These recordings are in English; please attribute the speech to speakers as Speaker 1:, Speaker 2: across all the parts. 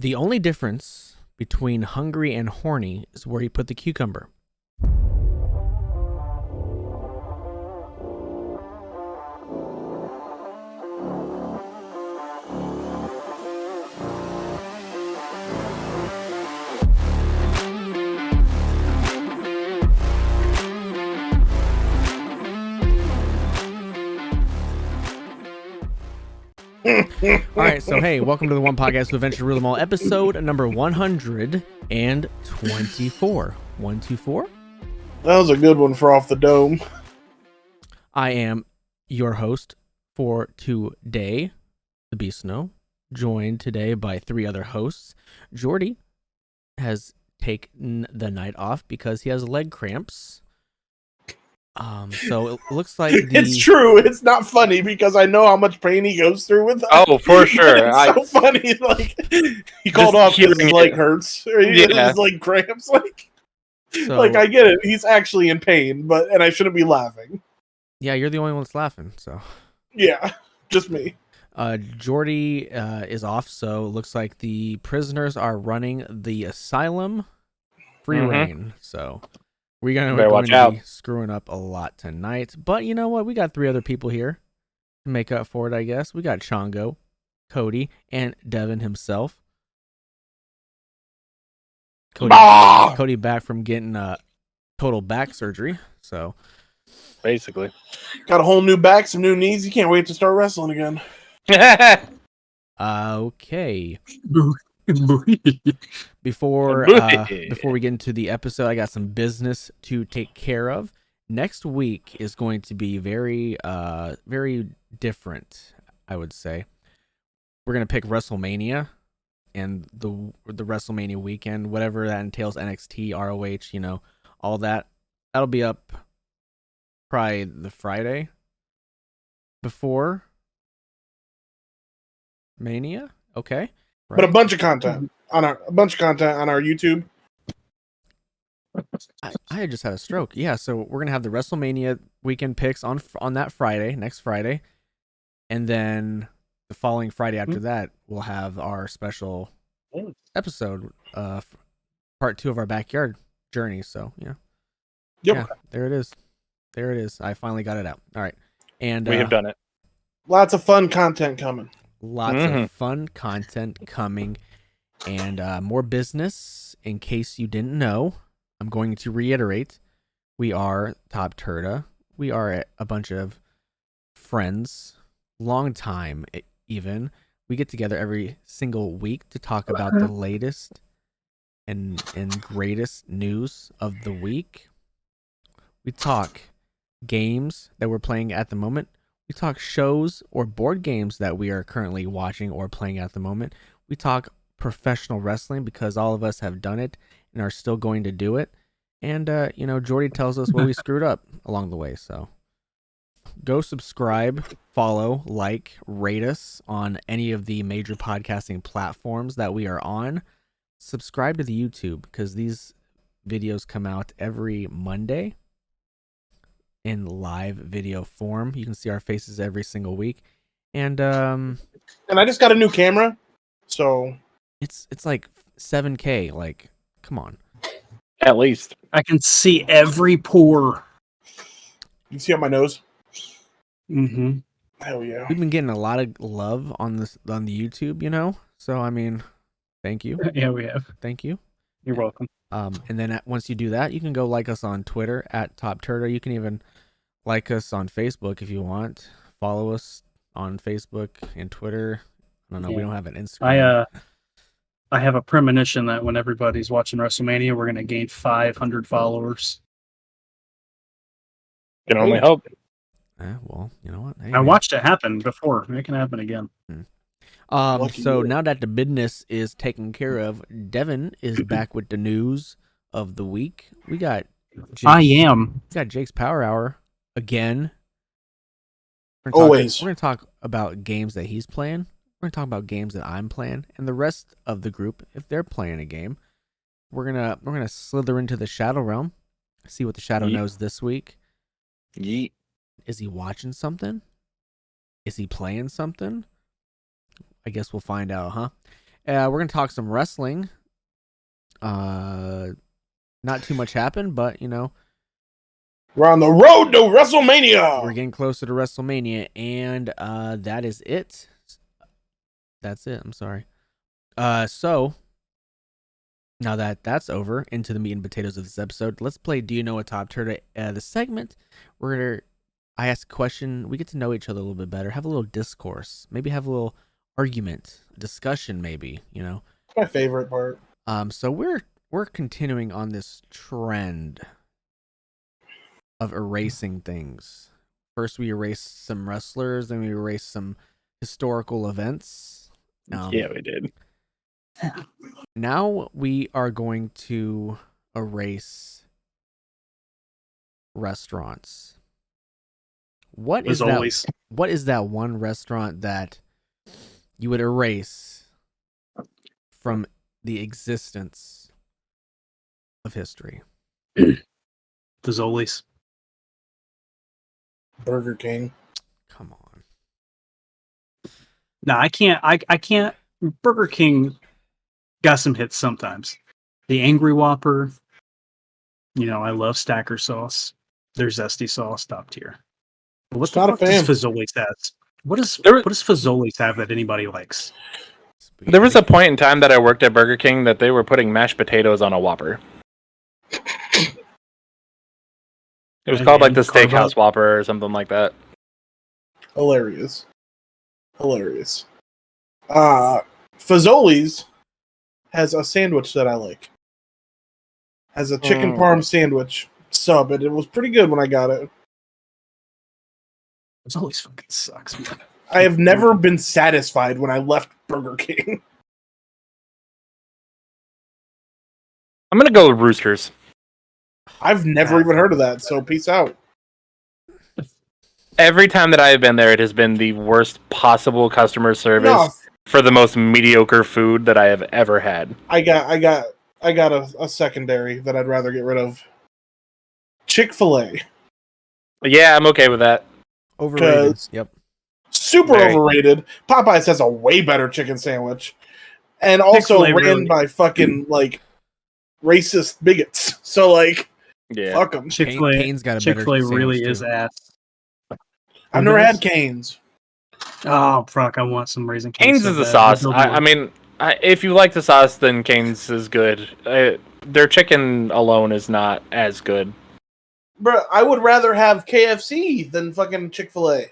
Speaker 1: The only difference between hungry and horny is where you put the cucumber. All right, so hey, welcome to the One Podcast to Adventure Rule Them All, episode number 124. 124?
Speaker 2: That was a good one for Off the Dome.
Speaker 1: I am your host for today, the Beast Snow, joined today by three other hosts. Jordy has taken the night off because he has leg cramps. So it looks like
Speaker 2: It's true. It's not funny because I know how much pain he goes through with that.
Speaker 3: Oh, for sure.
Speaker 2: It's so funny. Like he called off because his leg hurts, or his leg cramps. Like I get it. He's actually in pain, and I shouldn't be laughing.
Speaker 1: Yeah, you're the only one that's laughing. So
Speaker 2: yeah, just me.
Speaker 1: Jordy is off, so it looks like the prisoners are running the asylum free reign. So we're going to be screwing up a lot tonight. But you know what? We got three other people here to make up for it, I guess. We got Chongo, Cody, and Devin himself. Cody back from getting total back surgery. So
Speaker 3: basically,
Speaker 2: got a whole new back, some new knees. You can't wait to start wrestling again.
Speaker 1: Okay. Before we get into the episode, I got some business to take care of. Next week is going to be very different, I would say. We're going to pick WrestleMania and the WrestleMania weekend, whatever that entails, NXT, ROH, all that. That'll be up probably the Friday before Mania. Okay.
Speaker 2: Right. But a bunch of content on our YouTube.
Speaker 1: I just had a stroke. Yeah, so we're gonna have the WrestleMania weekend picks on that Friday, next Friday, and then the following Friday after that, we'll have our special episode, part 2 of our backyard journey. So yeah, there it is. I finally got it out. All right, and
Speaker 3: we have done it.
Speaker 2: Lots of fun content coming.
Speaker 1: Lots of fun content coming, and more business. In case you didn't know, I'm going to reiterate, we are TOPTERTA. We are a bunch of friends, long time even. We get together every single week to talk about the latest and greatest news of the week. We talk games that we're playing at the moment. We talk shows or board games that we are currently watching or playing at the moment. We talk professional wrestling because all of us have done it and are still going to do it. And, Jordy tells us what we screwed up along the way. So go subscribe, follow, like, rate us on any of the major podcasting platforms that we are on. Subscribe to the YouTube because these videos come out every Monday in live video form. You can see our faces every single week, and
Speaker 2: I just got a new camera, so
Speaker 1: it's like 7K. Like, come on,
Speaker 3: at least
Speaker 4: I can see every pore.
Speaker 2: You see on my nose?
Speaker 4: Mm-hmm.
Speaker 2: Hell yeah!
Speaker 1: We've been getting a lot of love on the YouTube, So I mean, thank you.
Speaker 4: Yeah, we have.
Speaker 1: Thank you.
Speaker 4: You're welcome.
Speaker 1: And then once you do that, you can go like us on Twitter at TOPTERTA. You can even like us on Facebook if you want. Follow us on Facebook and Twitter. I don't know. Yeah. We don't have an Instagram.
Speaker 4: I have a premonition that when everybody's watching WrestleMania, we're going to gain 500 followers.
Speaker 3: Can only hope.
Speaker 1: Well, you know what? Hey,
Speaker 4: I watched it happen before. It can happen again.
Speaker 1: So now that the business is taken care of, Devin is back with the news of the week. We got Jake's Power Hour again. We're gonna talk about games that he's playing. We're gonna talk about games that I'm playing, and the rest of the group, if they're playing a game, we're gonna slither into the Shadow Realm, see what the Shadow knows this week.
Speaker 3: Yeet.
Speaker 1: Is he watching something? Is he playing something? I guess we'll find out, huh? We're gonna talk some wrestling. Not too much happened, but
Speaker 2: we're on the road to WrestleMania.
Speaker 1: We're getting closer to WrestleMania, and that is it. That's it. I'm sorry. So now that that's over, into the meat and potatoes of this episode, let's play Do You Know a TOPTERTA? The segment where I ask a question, we get to know each other a little bit better, have a little discourse, maybe have a little argument, discussion, maybe.
Speaker 2: It's my favorite part.
Speaker 1: So we're continuing on this trend of erasing things. First, we erased some wrestlers, then we erased some historical events.
Speaker 3: Yeah, we did.
Speaker 1: Now we are going to erase restaurants. What is that one restaurant that you would erase from the existence of history?
Speaker 4: Fazoli's.
Speaker 2: Burger King.
Speaker 1: Come on.
Speaker 4: No, I can't. I can't. Burger King got some hits sometimes. The Angry Whopper. I love Stacker sauce. Their zesty sauce, top tier. But what the fuck does Fazoli's have? What does Fazoli's have that anybody likes?
Speaker 3: There was a point in time that I worked at Burger King that they were putting mashed potatoes on a Whopper. It was called like the Steakhouse Whopper or something like that.
Speaker 2: Hilarious. Fazoli's has a sandwich that I like. Has a chicken parm sandwich sub, and it was pretty good when I got it.
Speaker 4: Fazoli's fucking sucks, man.
Speaker 2: I have never been satisfied when I left Burger King.
Speaker 3: I'm gonna go with Roosters.
Speaker 2: I've never even heard of that, so peace out.
Speaker 3: Every time that I have been there, it has been the worst possible customer service for the most mediocre food that I have ever had.
Speaker 2: I got a secondary that I'd rather get rid of. Chick-fil-A.
Speaker 3: Yeah, I'm okay with that.
Speaker 1: Overrated. Yep.
Speaker 2: Super overrated. Popeyes has a way better chicken sandwich, and also ran by fucking racist bigots. So fuck them.
Speaker 1: Cane's got a better
Speaker 4: Chick-fil-A really
Speaker 1: too.
Speaker 4: is ass.
Speaker 2: I've never had Cane's.
Speaker 4: Oh fuck! I want some Raising
Speaker 3: Cane's is the sauce. I mean, if you like the sauce, then Cane's is good. Their chicken alone is not as good.
Speaker 2: Bro, I would rather have KFC than fucking Chick-fil-A.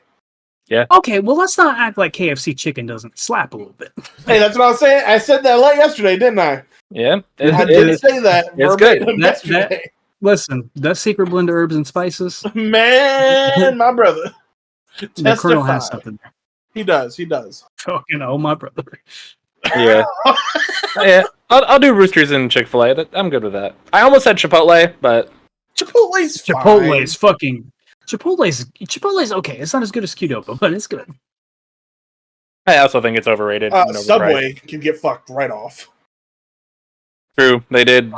Speaker 3: Yeah.
Speaker 4: Okay, well, let's not act like KFC chicken doesn't slap a little bit.
Speaker 2: Hey, that's what I was saying. I said that yesterday, didn't I?
Speaker 3: Yeah.
Speaker 2: I did say that.
Speaker 3: It's good.
Speaker 2: Yesterday.
Speaker 4: Listen, that secret blend of herbs and spices.
Speaker 2: Man, my brother.
Speaker 4: The Colonel has something there.
Speaker 2: He does.
Speaker 4: Fucking my brother.
Speaker 3: Yeah. Yeah. I'll do Roosters and Chick-fil-A. I'm good with that. I almost said Chipotle, but
Speaker 2: Chipotle's
Speaker 4: okay. It's not as good as Qdoba, but it's good.
Speaker 3: I also think it's overrated.
Speaker 2: Subway can get fucked right off.
Speaker 3: True. They did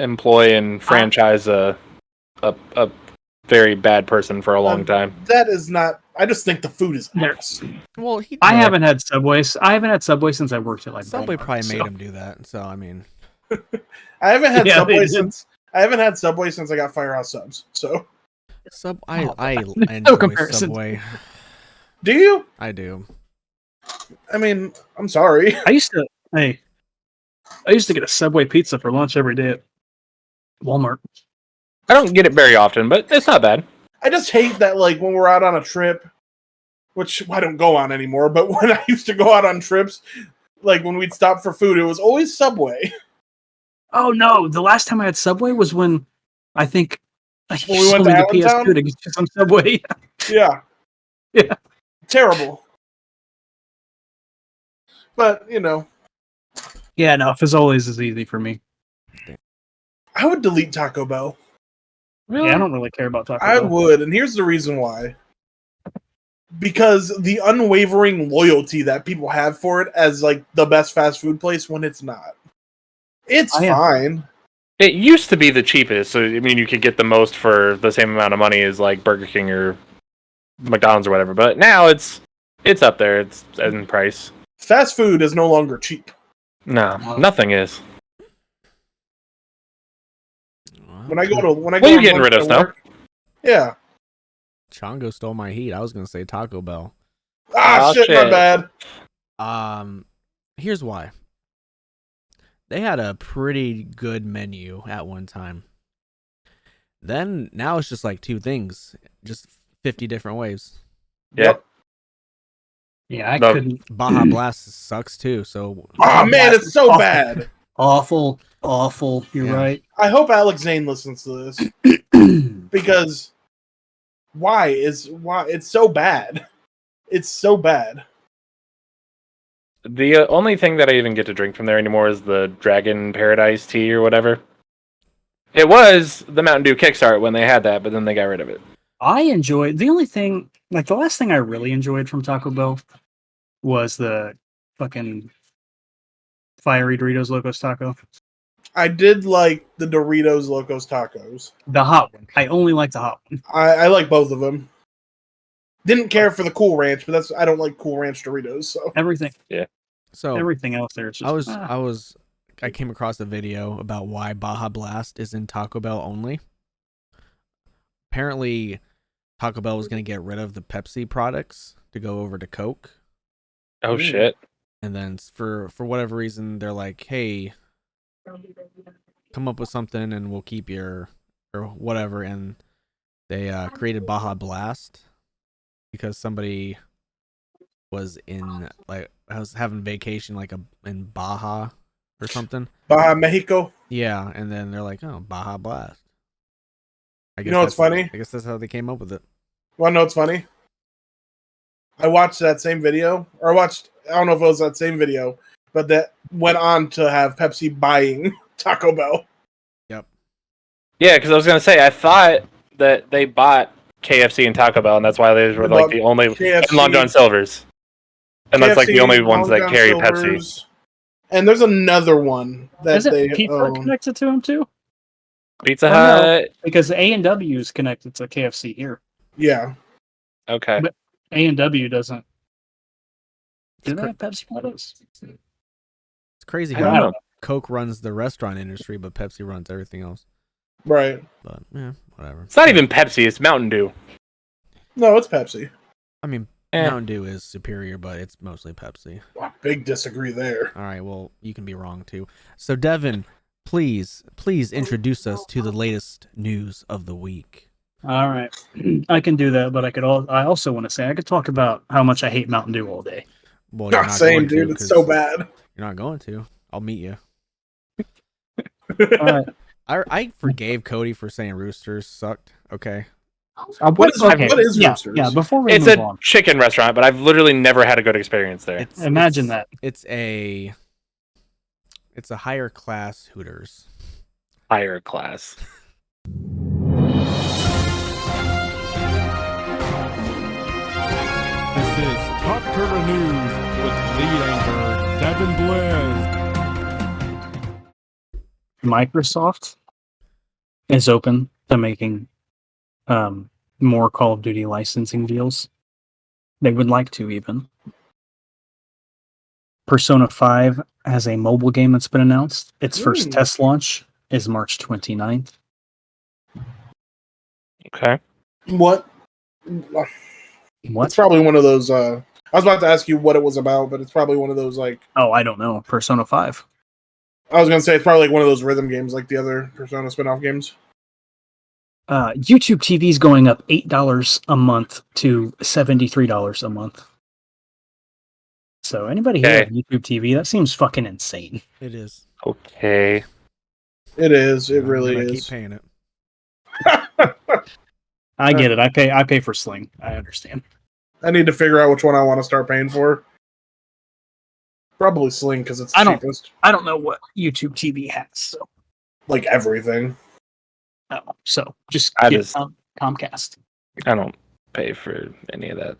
Speaker 3: employ and franchise a very bad person for a long time.
Speaker 2: That is not. I just think the food is gross.
Speaker 1: Well,
Speaker 4: I haven't had Subways. I haven't had Subway since I worked at
Speaker 1: Subway. Probably made him do that. So I mean,
Speaker 2: I haven't had Subway since. I haven't had Subway since I got Firehouse Subs. So,
Speaker 1: I enjoy Subway.
Speaker 2: Do you?
Speaker 1: I do.
Speaker 2: I mean, I'm sorry.
Speaker 4: I used to get a Subway pizza for lunch every day at Walmart.
Speaker 3: I don't get it very often, but it's not bad.
Speaker 2: I just hate that, when we're out on a trip, which I don't go on anymore, but when I used to go out on trips, when we'd stop for food, it was always Subway.
Speaker 4: Oh no! The last time I had Subway was when I think
Speaker 2: we went to
Speaker 4: the PS2 to get some Subway.
Speaker 2: Yeah.
Speaker 4: Yeah.
Speaker 2: Terrible. But
Speaker 4: Yeah, no, Fazoli's is easy for me.
Speaker 2: I would delete Taco Bell.
Speaker 4: Really? Yeah, I don't really care about Taco Bell.
Speaker 2: I would, and here's the reason why. Because the unwavering loyalty that people have for it as the best fast food place when it's not. It's fine.
Speaker 3: It used to be the cheapest, so I mean you could get the most for the same amount of money as Burger King or McDonald's or whatever, but now it's up there, it's in price.
Speaker 2: Fast food is no longer cheap.
Speaker 3: No, nothing is.
Speaker 2: When I go to
Speaker 3: What are you
Speaker 2: on
Speaker 3: getting rid of,
Speaker 2: lunch at
Speaker 3: Snow?
Speaker 2: work- Yeah.
Speaker 1: Chongo stole my heat. I was gonna say Taco Bell.
Speaker 3: Oh,
Speaker 2: Shit, my
Speaker 3: shit.
Speaker 2: bad.
Speaker 1: Here's why. They had a pretty good menu at one time. Then now it's just like two things, just 50 different ways.
Speaker 3: Yeah.
Speaker 2: Yep.
Speaker 4: Yeah, I
Speaker 3: No.
Speaker 4: couldn't.
Speaker 1: Baja Blast sucks too. So
Speaker 2: Oh man, it's so
Speaker 4: Awful.
Speaker 2: bad.
Speaker 4: Awful. You're
Speaker 1: Yeah.
Speaker 4: right.
Speaker 2: I hope Alex Zane listens to this because why it's so bad. It's so bad.
Speaker 3: The only thing that I even get to drink from there anymore is the Dragon Paradise tea or whatever. It was the Mountain Dew Kickstart when they had that, but then they got rid of it.
Speaker 4: I enjoyed the only thing, like the last thing I really enjoyed from Taco Bell was the fucking fiery Doritos Locos Taco.
Speaker 2: I did like the Doritos Locos Tacos.
Speaker 4: The hot one. I only like the hot one.
Speaker 2: I like both of them. Didn't care for the Cool Ranch, but I don't like Cool Ranch Doritos. So
Speaker 4: Everything else there is just.
Speaker 1: I came across a video about why Baja Blast is in Taco Bell only. Apparently, Taco Bell was going to get rid of the Pepsi products to go over to Coke.
Speaker 3: Oh, shit.
Speaker 1: And then for whatever reason, they're like, hey, come up with something and we'll keep your, or whatever. And they created Baja Blast because somebody was I was having vacation in Baja or something.
Speaker 2: Baja Mexico.
Speaker 1: Yeah, and then they're like, oh, Baja Blast. I guess
Speaker 2: You know what's funny?
Speaker 1: I guess that's how they came up with it.
Speaker 2: Want to know what's funny? I watched that same video, or I don't know if it was that same video, but that went on to have Pepsi buying Taco Bell.
Speaker 1: Yep.
Speaker 3: Yeah, because I was going to say, I thought that they bought KFC and Taco Bell, and that's why they were like the only...
Speaker 2: KFC,
Speaker 3: and Long John Silver's. And that's like the
Speaker 2: KFC,
Speaker 3: only ones
Speaker 2: Long
Speaker 3: that
Speaker 2: John
Speaker 3: carry
Speaker 2: Silver's,
Speaker 3: Pepsi.
Speaker 2: And there's another one that
Speaker 4: Isn't
Speaker 2: they
Speaker 4: Pizza Hut
Speaker 2: own.
Speaker 4: connected to him too?
Speaker 3: Pizza
Speaker 4: Oh, no.
Speaker 3: Hut.
Speaker 4: Because A&W is connected to KFC here.
Speaker 2: Yeah.
Speaker 3: Okay.
Speaker 4: But A&W doesn't. Do they
Speaker 1: cra-
Speaker 4: have Pepsi products?
Speaker 1: It's crazy
Speaker 3: I don't
Speaker 1: how
Speaker 3: know.
Speaker 1: Coke runs the restaurant industry, but Pepsi runs everything else.
Speaker 2: Right.
Speaker 1: But yeah, whatever.
Speaker 3: It's not even Pepsi, it's Mountain Dew.
Speaker 2: No, it's Pepsi.
Speaker 1: I mean,
Speaker 3: Eh.
Speaker 1: Mountain Dew is superior, but it's mostly Pepsi.
Speaker 2: Big disagree there.
Speaker 1: All right, well, you can be wrong too. So, Devin, please introduce us to the latest news of the week.
Speaker 4: All right, I can do that, but I also want to say I could talk about how much I hate Mountain Dew all day.
Speaker 1: Well, you're
Speaker 2: Not
Speaker 1: not
Speaker 2: same,
Speaker 1: going to,
Speaker 2: dude. It's
Speaker 1: 'cause
Speaker 2: so bad.
Speaker 1: You're not going to. I'll meet you.
Speaker 4: All right,
Speaker 1: I forgave Cody for saying roosters sucked. Okay.
Speaker 2: What is Roosters?
Speaker 4: Yeah, before we
Speaker 3: It's
Speaker 4: move
Speaker 3: a
Speaker 4: on,
Speaker 3: chicken restaurant, but I've literally never had a good experience there.
Speaker 4: imagine that.
Speaker 1: It's a higher class Hooters.
Speaker 3: Higher class.
Speaker 5: This is Top Turtle News with lead anchor Devin Blizz.
Speaker 4: Microsoft is open to making more Call of Duty licensing deals. They would like to even. Persona 5 has a mobile game that's been announced. Its first test launch is March 29th.
Speaker 3: Okay.
Speaker 2: What?
Speaker 4: What?
Speaker 2: It's probably one of those. I was about to ask you what it was about, but it's probably one of those like.
Speaker 4: Oh, I don't know. Persona 5.
Speaker 2: I was gonna say it's probably like one of those rhythm games, like the other Persona spin-off games.
Speaker 4: YouTube TV is going up $8 a month to $73 a month. So anybody here
Speaker 3: Okay.
Speaker 4: have YouTube TV? That seems fucking insane.
Speaker 1: It is.
Speaker 3: Okay.
Speaker 2: It is. It
Speaker 1: I'm
Speaker 2: really
Speaker 1: gonna
Speaker 2: is.
Speaker 1: Keep paying it.
Speaker 4: I get it. I pay for Sling. I understand.
Speaker 2: I need to figure out which one I want to start paying for. Probably Sling because it's the
Speaker 4: I don't-
Speaker 2: cheapest.
Speaker 4: I don't know what YouTube TV has, so
Speaker 2: Like everything.
Speaker 4: just
Speaker 3: I
Speaker 4: get
Speaker 3: just-
Speaker 4: Comcast.
Speaker 3: I don't pay for any of that.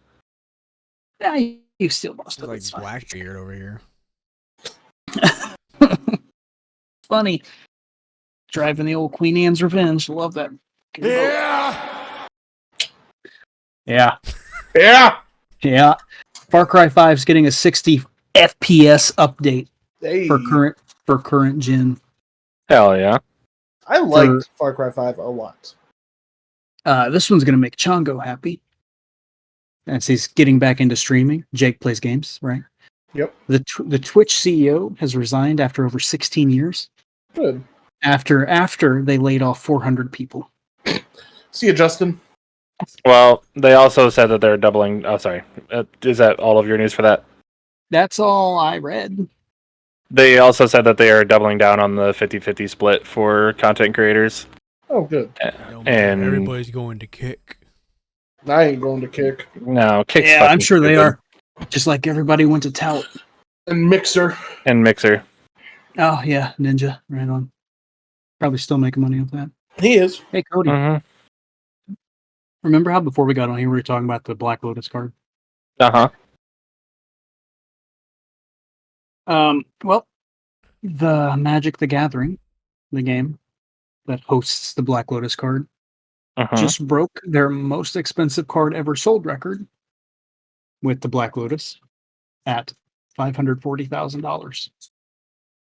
Speaker 4: Yeah, you steal most
Speaker 1: It's
Speaker 4: of it.
Speaker 1: like
Speaker 4: It's fine.
Speaker 1: Blackbeard over here.
Speaker 4: Funny. Driving the old Queen Anne's Revenge. Love that.
Speaker 5: Yeah!
Speaker 4: Yeah.
Speaker 2: Yeah.
Speaker 4: Yeah. Far Cry 5 is getting a 60 FPS update
Speaker 2: Hey,
Speaker 4: for current gen.
Speaker 3: Hell yeah.
Speaker 2: I liked Far Cry 5 a lot.
Speaker 4: This one's gonna make Chongo happy. As he's getting back into streaming. Jake plays games, right?
Speaker 2: Yep.
Speaker 4: The Twitch CEO has resigned after over 16 years.
Speaker 2: Good.
Speaker 4: After they laid off 400 people.
Speaker 2: See you, Justin.
Speaker 3: Well, they also said that they're doubling. Oh, sorry. Is that all of your news for that?
Speaker 4: That's all I read.
Speaker 3: They also said that they are doubling down on the 50-50 split for content creators.
Speaker 2: Oh, good.
Speaker 3: And
Speaker 1: everybody's going to kick.
Speaker 2: I ain't going to kick.
Speaker 3: No, Kick's
Speaker 4: Yeah,
Speaker 3: fucking
Speaker 4: I'm sure they
Speaker 3: stupid.
Speaker 4: are. Just like everybody went to Tout.
Speaker 2: And Mixer.
Speaker 3: And Mixer.
Speaker 4: Oh yeah, Ninja, right on. Probably still making money off that.
Speaker 2: He is.
Speaker 4: Hey Cody,
Speaker 3: Mm-hmm.
Speaker 4: remember how before we got on here we were talking about the Black Lotus card?
Speaker 3: Uh-huh.
Speaker 4: Well, the Magic the Gathering, the game that hosts the Black Lotus card,
Speaker 3: Uh-huh.
Speaker 4: just broke their most expensive card ever sold record with the Black Lotus at $540,000.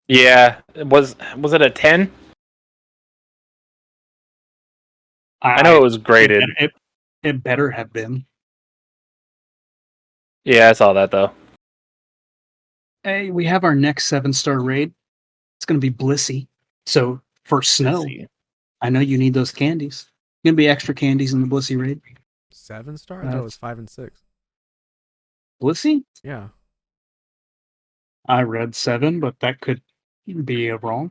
Speaker 3: Yeah. Was it a 10? I know it was graded.
Speaker 4: It better have been.
Speaker 3: Yeah, I saw that though.
Speaker 4: Hey, we have our next 7-star raid. It's going to be Blissey. So for snow, I know you need those candies. Going to be extra candies in the Blissey raid.
Speaker 1: 7-star? I thought it was 5 and 6.
Speaker 4: Blissey?
Speaker 1: Yeah.
Speaker 4: I read 7, but that could be wrong.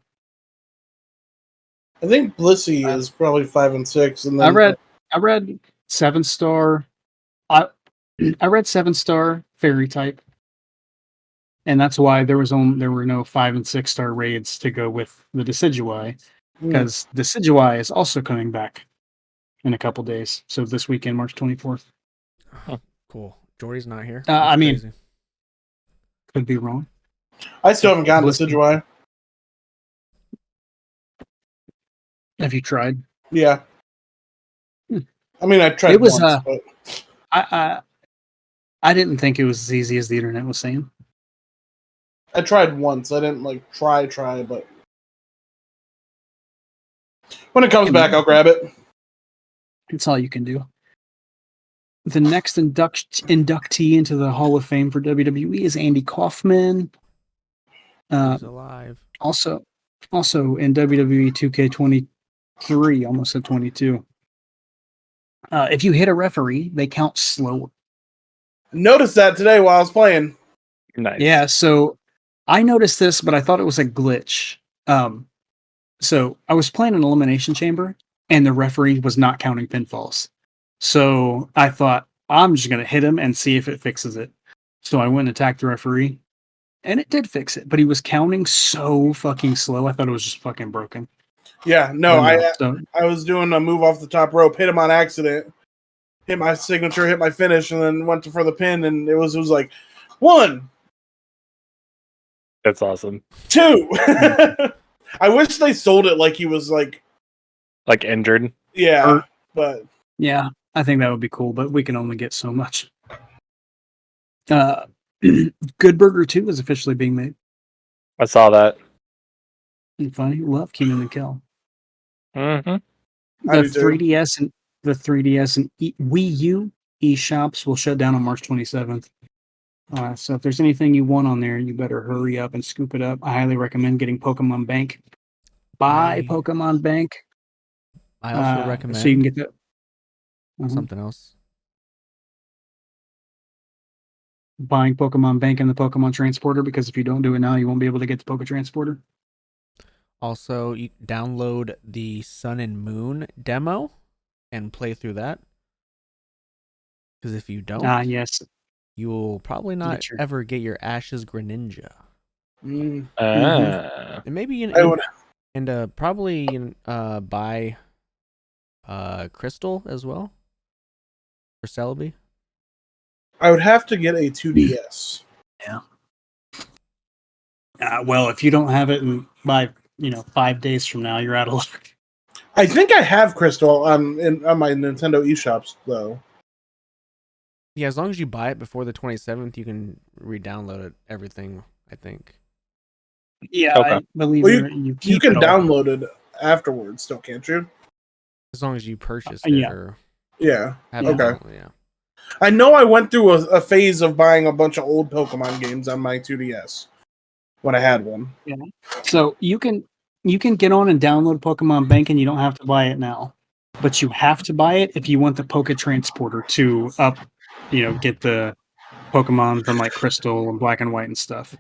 Speaker 2: I think Blissey is probably 5 and 6. And then
Speaker 4: I read 7-star. I read 7-star fairy type. And that's why there were no 5 and 6-star raids to go with the Decidueye, because Decidueye is also coming back in a couple days. So this weekend, March 24th.
Speaker 1: Cool. Jordy's not here.
Speaker 4: I
Speaker 1: That's
Speaker 4: mean,
Speaker 1: crazy.
Speaker 4: could be wrong.
Speaker 2: I still haven't gotten
Speaker 4: Blissey.
Speaker 2: Decidueye.
Speaker 4: Have you tried?
Speaker 2: Yeah.
Speaker 4: Hmm.
Speaker 2: I mean, I tried
Speaker 4: It was,
Speaker 2: once, but
Speaker 4: I didn't think it was as easy as the internet was saying.
Speaker 2: I tried once. I didn't like try, but when it comes back, I'll grab it.
Speaker 4: It's all you can do. The next inductee into the Hall of Fame for WWE is Andy Kaufman.
Speaker 1: He's alive.
Speaker 4: Also in WWE 2K23, almost at 22. If you hit a referee, they count slower.
Speaker 2: Noticed that today while I was playing.
Speaker 3: Nice.
Speaker 4: Yeah, so I noticed this, but I thought it was a glitch. So I was playing an Elimination Chamber, and the referee was not counting pinfalls. So I thought, I'm just going to hit him and see if it fixes it. So I went and attacked the referee, and it did fix it, but he was counting so fucking slow. I thought it was just fucking broken.
Speaker 2: Yeah, no,
Speaker 4: So,
Speaker 2: I was doing a move off the top rope, hit him on accident, hit my signature, hit my finish, and then went for the pin, and it was like 1,
Speaker 3: That's awesome.
Speaker 2: 2. I wish they sold it like he was like
Speaker 3: Injured.
Speaker 2: yeah, but
Speaker 4: yeah, I think that would be cool, but we can only get so much. Good Burger 2 is officially being made.
Speaker 3: I saw that.
Speaker 4: And funny, love Keenan and Kel.
Speaker 3: Mm-hmm.
Speaker 2: I
Speaker 4: The
Speaker 2: do too.
Speaker 4: 3DS and Wii U eShops will shut down on March 27th. So if there's anything you want on there, you better hurry up and scoop it up. I highly recommend getting Pokemon Bank. Buy Pokemon Bank.
Speaker 1: I also recommend
Speaker 4: so you can get that.
Speaker 1: something else.
Speaker 4: Buying Pokemon Bank and the Pokemon Transporter, because if you don't do it now, you won't be able to get the Poke Transporter.
Speaker 1: Also, you download the Sun and Moon demo and play through that. Because if you don't,
Speaker 4: Yes.
Speaker 1: you will probably not
Speaker 4: Get your-
Speaker 1: ever get your Ashes Greninja.
Speaker 2: mm,
Speaker 1: And maybe probably buy Crystal as well for Celebi.
Speaker 2: I would have to get a 2DS.
Speaker 4: Well, if you don't have it by 5 days from now, you're out of luck.
Speaker 2: I think I have Crystal on my Nintendo eShops though.
Speaker 1: Yeah, as long as you buy it before the 27th, you can re-download it. Everything, I think.
Speaker 4: Yeah,
Speaker 3: Okay.
Speaker 4: I believe
Speaker 2: Well,
Speaker 4: you
Speaker 2: you
Speaker 4: keep
Speaker 2: can
Speaker 4: it all.
Speaker 2: download it afterwards, still, can't you?
Speaker 1: As long as you purchased it
Speaker 4: yeah.
Speaker 1: or
Speaker 2: Yeah.
Speaker 1: have
Speaker 4: Yeah.
Speaker 1: it
Speaker 2: Okay.
Speaker 1: downloaded, yeah.
Speaker 2: I know I went through a phase of buying a bunch of old Pokemon games on my 2DS when I had one.
Speaker 4: So you can get on and download Pokemon Bank, and you don't have to buy it now, but you have to buy it if you want the Poke Transporter to get the Pokemon from like Crystal and Black and White and stuff.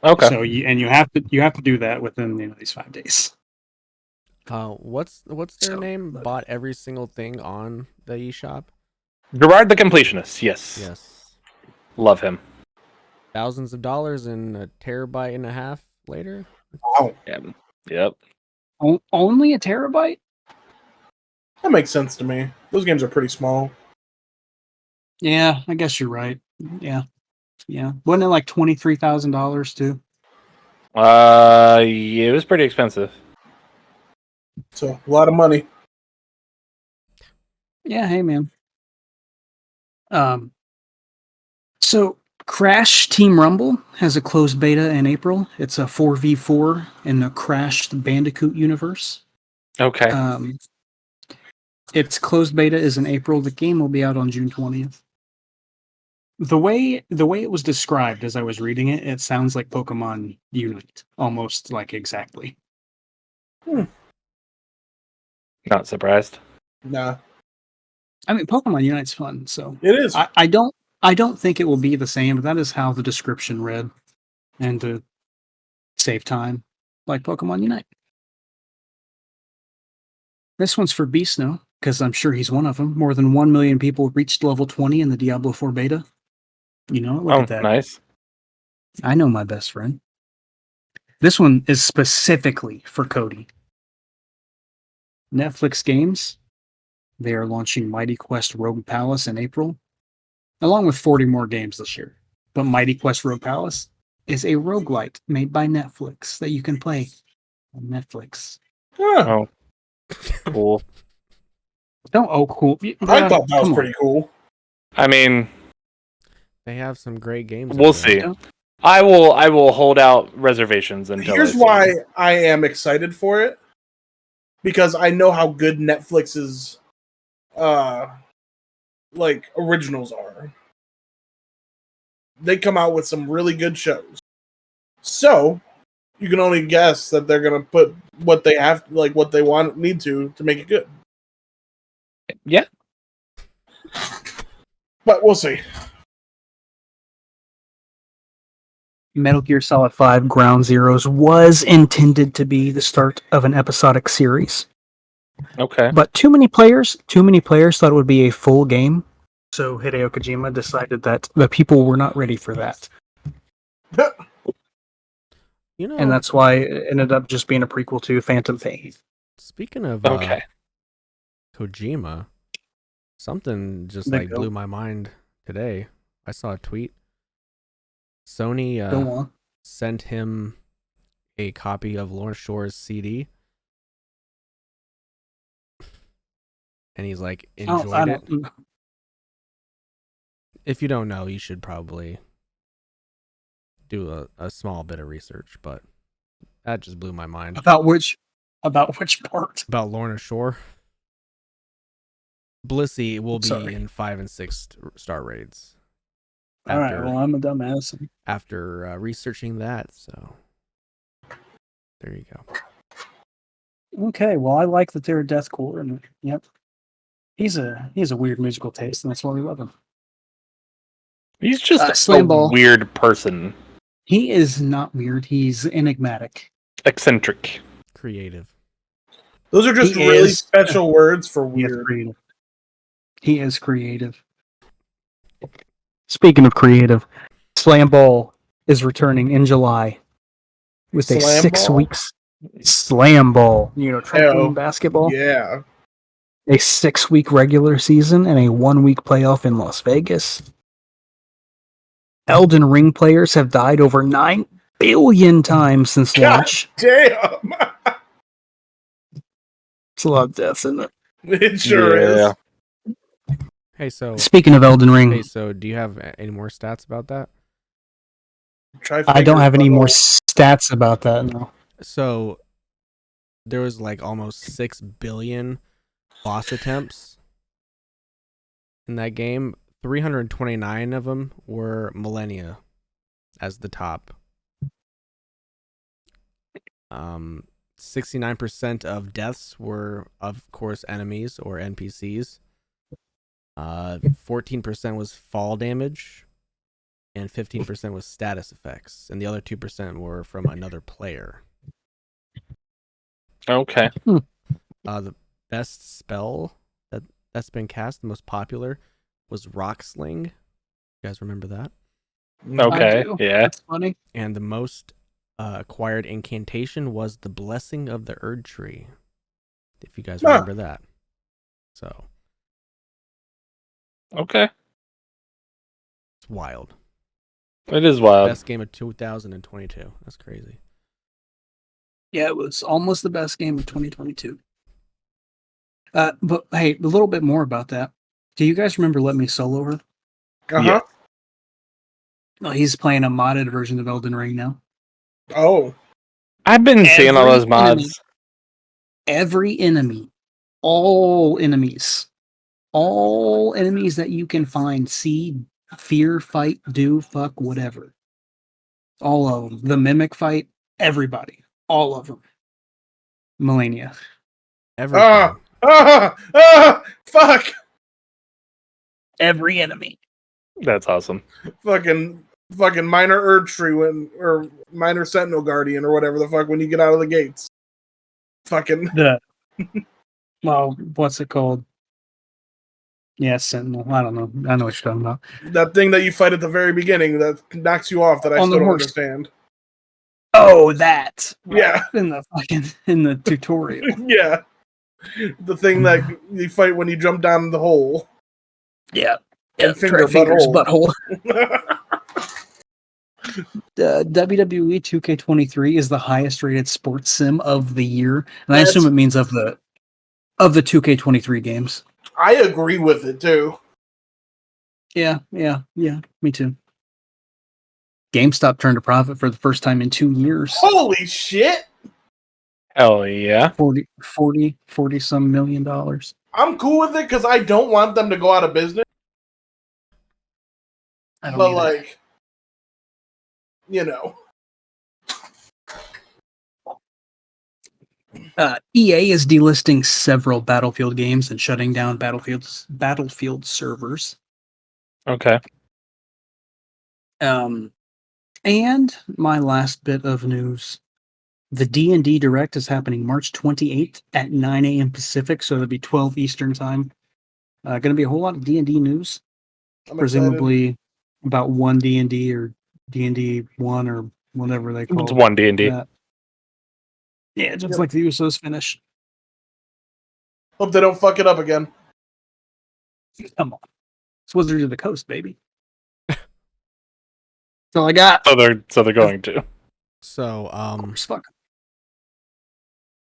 Speaker 3: Okay.
Speaker 4: So you have to do that within these 5 days.
Speaker 1: What's their
Speaker 4: So,
Speaker 1: name? Bought every single thing on the eShop.
Speaker 3: Gerard the Completionist. Yes.
Speaker 1: Yes.
Speaker 3: Love him.
Speaker 1: Thousands of dollars and a terabyte and a half later.
Speaker 2: Wow.
Speaker 3: Yeah. Yep.
Speaker 4: Only a terabyte?
Speaker 2: That makes sense to me. Those games are pretty small.
Speaker 4: Yeah, I guess you're right. Yeah. Wasn't it like $23,000 too?
Speaker 3: Yeah, it was pretty expensive.
Speaker 2: So, a lot of money.
Speaker 4: Yeah, hey man. So Crash Team Rumble has a closed beta in April. It's a 4v4 in the Crash Bandicoot universe.
Speaker 3: Okay.
Speaker 4: Its closed beta is in April. The game will be out on June 20th. The way it was described as I was reading it, it sounds like Pokemon Unite, almost like exactly.
Speaker 3: Not surprised.
Speaker 2: Nah.
Speaker 4: I mean, Pokemon Unite's fun, so
Speaker 2: It is.
Speaker 4: I don't think it will be the same, but that is how the description read. And to save time, like Pokemon Unite. This one's for Beastno, because I'm sure he's one of them. More than 1 million people reached level 20 in the Diablo 4 beta. Look at that.
Speaker 3: Nice.
Speaker 4: I know my best friend. This one is specifically for Cody. Netflix Games. They are launching Mighty Quest Rogue Palace in April, along with 40 more games this year. But Mighty Quest Rogue Palace is a roguelite made by Netflix that you can play on Netflix.
Speaker 2: Huh.
Speaker 3: Oh, cool.
Speaker 4: Cool.
Speaker 2: I thought that was pretty cool.
Speaker 3: I mean,
Speaker 1: They have some great games.
Speaker 3: we'll
Speaker 1: over there.
Speaker 3: see. I will hold out reservations until.
Speaker 2: Here's
Speaker 3: I see
Speaker 2: why
Speaker 3: it.
Speaker 2: I am excited for it. Because I know how good Netflix's originals are. They come out with some really good shows. So you can only guess that they're gonna put what they have, like what they need to make it good.
Speaker 3: Yeah.
Speaker 2: But we'll see.
Speaker 4: Metal Gear Solid 5 Ground Zeroes was intended to be the start of an episodic series.
Speaker 3: Okay.
Speaker 4: But too many players thought it would be a full game. So Hideo Kojima decided that the people were not ready for that. And that's why it ended up just being a prequel to Phantom Pain.
Speaker 1: Speaking of
Speaker 3: Okay.
Speaker 1: Kojima, something just
Speaker 4: Bingo.
Speaker 1: blew my mind today. I saw a tweet. Sony
Speaker 4: Go on.
Speaker 1: sent him a copy of Lorna Shore's CD. And he's like, enjoyed it. If you don't know, you should probably do a small bit of research, but that just blew my mind.
Speaker 4: About which part?
Speaker 1: About Lorna Shore. Blissey will be
Speaker 4: Sorry.
Speaker 1: in 5 and 6 star raids.
Speaker 4: All right, well, I'm a dumbass.
Speaker 1: After researching that, so there you go.
Speaker 4: Okay, well, I like that they're deathcore, and yep, he has a weird musical taste, and that's why we love him.
Speaker 3: He's just a
Speaker 4: Slam Ball.
Speaker 3: weird person.
Speaker 4: He is not weird. He's enigmatic.
Speaker 3: Eccentric.
Speaker 1: Creative.
Speaker 2: Those are just
Speaker 4: He
Speaker 2: really
Speaker 4: is-
Speaker 2: special words for
Speaker 4: He is
Speaker 2: weird.
Speaker 4: creative. He is creative. Speaking of creative, Slam Ball is returning in July with a
Speaker 2: Slam
Speaker 4: 6
Speaker 2: Ball?
Speaker 4: weeks Slam Ball. Trampoline
Speaker 2: Ew.
Speaker 4: basketball.
Speaker 2: Yeah.
Speaker 4: A 6-week regular season and a 1-week playoff in Las Vegas. Elden Ring players have died over 9 billion times since
Speaker 2: God
Speaker 4: launch.
Speaker 2: damn.
Speaker 4: It's a lot of deaths, isn't it?
Speaker 2: It sure
Speaker 3: Yeah.
Speaker 2: is.
Speaker 1: Hey, so
Speaker 4: Speaking of Elden Ring,
Speaker 1: do you have any more stats about that?
Speaker 4: I don't have any more stats about that. No.
Speaker 1: So there was like almost 6 billion boss attempts in that game. 329 of them were millennia as the top. 69% of deaths were, of course, enemies or NPCs. 14% was fall damage, and 15% was status effects, and the other 2% were from another player.
Speaker 3: Okay.
Speaker 1: The best spell that's been cast, the most popular, was Rock Sling. You guys remember that?
Speaker 3: Okay.
Speaker 4: I do.
Speaker 3: Yeah.
Speaker 4: That's funny.
Speaker 1: And the most acquired incantation was the Blessing of the Erd Tree. If you guys remember that. So
Speaker 3: Okay.
Speaker 1: it's wild.
Speaker 3: It is wild.
Speaker 1: Best game of 2022. That's crazy.
Speaker 4: Yeah, it was almost the best game of 2022. But hey, a little bit more about that. Do you guys remember Let Me Solo Her?
Speaker 3: Yeah.
Speaker 4: Oh, he's playing a modded version of Elden Ring now.
Speaker 2: Oh,
Speaker 3: I've been seeing all those mods.
Speaker 4: Every enemy, all enemies that you can find, see, fear, fight, do, fuck, whatever. All of them. The mimic fight, everybody. All of them. Millennia.
Speaker 1: Everything.
Speaker 2: fuck.
Speaker 4: Every enemy.
Speaker 3: That's awesome.
Speaker 2: Fucking minor Erd Tree or minor Sentinel Guardian or whatever the fuck when you get out of the gates. Fucking
Speaker 4: Well, what's it called? Yeah, Sentinel. I don't know. I know what you're talking about.
Speaker 2: that thing that you fight at the very beginning that knocks you off that I
Speaker 4: On the
Speaker 2: still don't
Speaker 4: horse.
Speaker 2: understand.
Speaker 4: Oh, that.
Speaker 2: Yeah.
Speaker 4: In the tutorial.
Speaker 2: Yeah. The thing that you fight when you jump down the hole.
Speaker 4: Yeah.
Speaker 2: And
Speaker 4: Fingers butthole. WWE 2K23 is the highest rated sports sim of the year, and I assume it means of the 2K23 games.
Speaker 2: I agree with it too.
Speaker 4: Yeah, me too. GameStop turned a profit for the first time in 2 years.
Speaker 2: Holy shit!
Speaker 3: Hell yeah.
Speaker 4: 40 some million dollars.
Speaker 2: I'm cool with it because I don't want them to go out of business.
Speaker 4: I don't
Speaker 2: But
Speaker 4: either.
Speaker 2: like, you know.
Speaker 4: EA is delisting several Battlefield games and shutting down Battlefield servers.
Speaker 3: Okay.
Speaker 4: And my last bit of news. The D&D Direct is happening March 28th at 9 a.m. Pacific, so it'll be 12 Eastern time. Going to be a whole lot of D&D news.
Speaker 2: I'm
Speaker 4: Presumably about one D&D or D&D 1 or whatever they call
Speaker 3: It's one D&D.
Speaker 4: that. Yeah, just like the Usos finish.
Speaker 2: Hope they don't fuck it up again.
Speaker 4: Come on. It's Wizards of the Coast, baby. That's all I got.
Speaker 3: So they're going to.
Speaker 1: So,
Speaker 4: Fuck.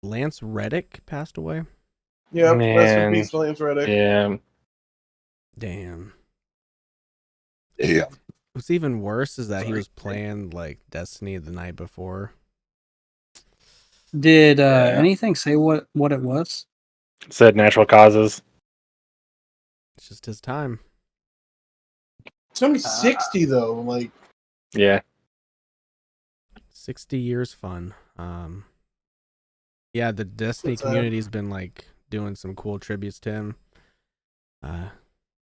Speaker 1: Lance Reddick passed away.
Speaker 2: Yeah, rest in
Speaker 3: Man.
Speaker 2: peace, Lance Reddick.
Speaker 3: Yeah.
Speaker 1: Damn.
Speaker 6: Yeah.
Speaker 1: What's even worse is that he was playing like Destiny the night before.
Speaker 4: Did anything say what it was?
Speaker 3: Said natural causes.
Speaker 1: It's just his time.
Speaker 2: It's gonna be 60 though. Like,
Speaker 3: Yeah.
Speaker 1: 60 years fun. Yeah, the Destiny community's been like doing some cool tributes to him.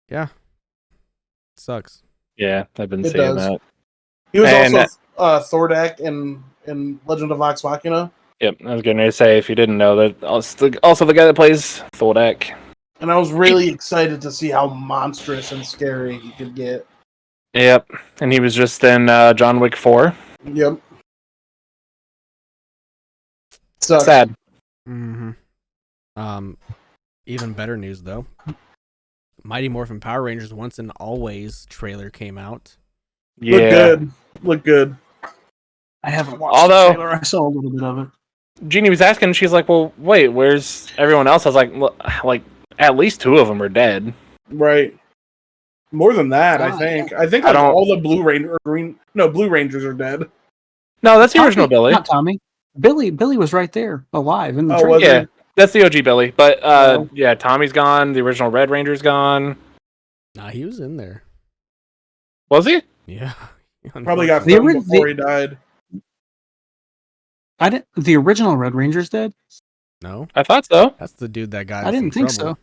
Speaker 1: Yeah. Sucks.
Speaker 3: Yeah, I've been
Speaker 2: It
Speaker 3: seeing
Speaker 2: does.
Speaker 3: that.
Speaker 2: he was
Speaker 3: And
Speaker 2: also Thordak in Legend of Vox Machina.
Speaker 3: Yep, I was going to say, if you didn't know, that also the guy that plays Thordak.
Speaker 2: And I was really excited to see how monstrous and scary he could get.
Speaker 3: Yep, and he was just in John Wick 4.
Speaker 2: Yep. Sucks.
Speaker 3: Sad.
Speaker 1: Mm-hmm. Even better news though. Mighty Morphin Power Rangers Once and Always trailer came out.
Speaker 3: Yeah.
Speaker 2: Look good.
Speaker 4: I haven't watched
Speaker 3: Although-
Speaker 4: the trailer. I saw a little bit of it.
Speaker 3: Jeannie was asking, she's like, well, wait, where's everyone else? I was like, at least 2 of them are dead.
Speaker 2: Right. More than that, I
Speaker 4: Why?
Speaker 2: think. I think
Speaker 3: I
Speaker 2: like
Speaker 3: don't-
Speaker 2: all the Blue Ranger, Blue Rangers are dead.
Speaker 3: No, that's the
Speaker 4: Tommy-
Speaker 3: original Billy.
Speaker 4: Not Tommy. Billy was right there, alive in the
Speaker 2: Oh,
Speaker 4: train.
Speaker 2: was
Speaker 3: Yeah,
Speaker 2: he?
Speaker 3: that's the OG Billy. But
Speaker 2: Oh.
Speaker 3: yeah, Tommy's gone. The original Red Ranger's gone.
Speaker 1: Nah, he was in there.
Speaker 3: Was he?
Speaker 1: Yeah.
Speaker 2: Probably got
Speaker 4: The
Speaker 2: filmed
Speaker 4: ori-
Speaker 2: before
Speaker 4: the-
Speaker 2: he died.
Speaker 4: I didn't. The original Red Ranger's dead.
Speaker 1: No,
Speaker 3: I thought so.
Speaker 1: that's the dude that got.
Speaker 4: I
Speaker 1: in
Speaker 4: didn't
Speaker 1: some
Speaker 4: think
Speaker 1: trouble.
Speaker 4: so.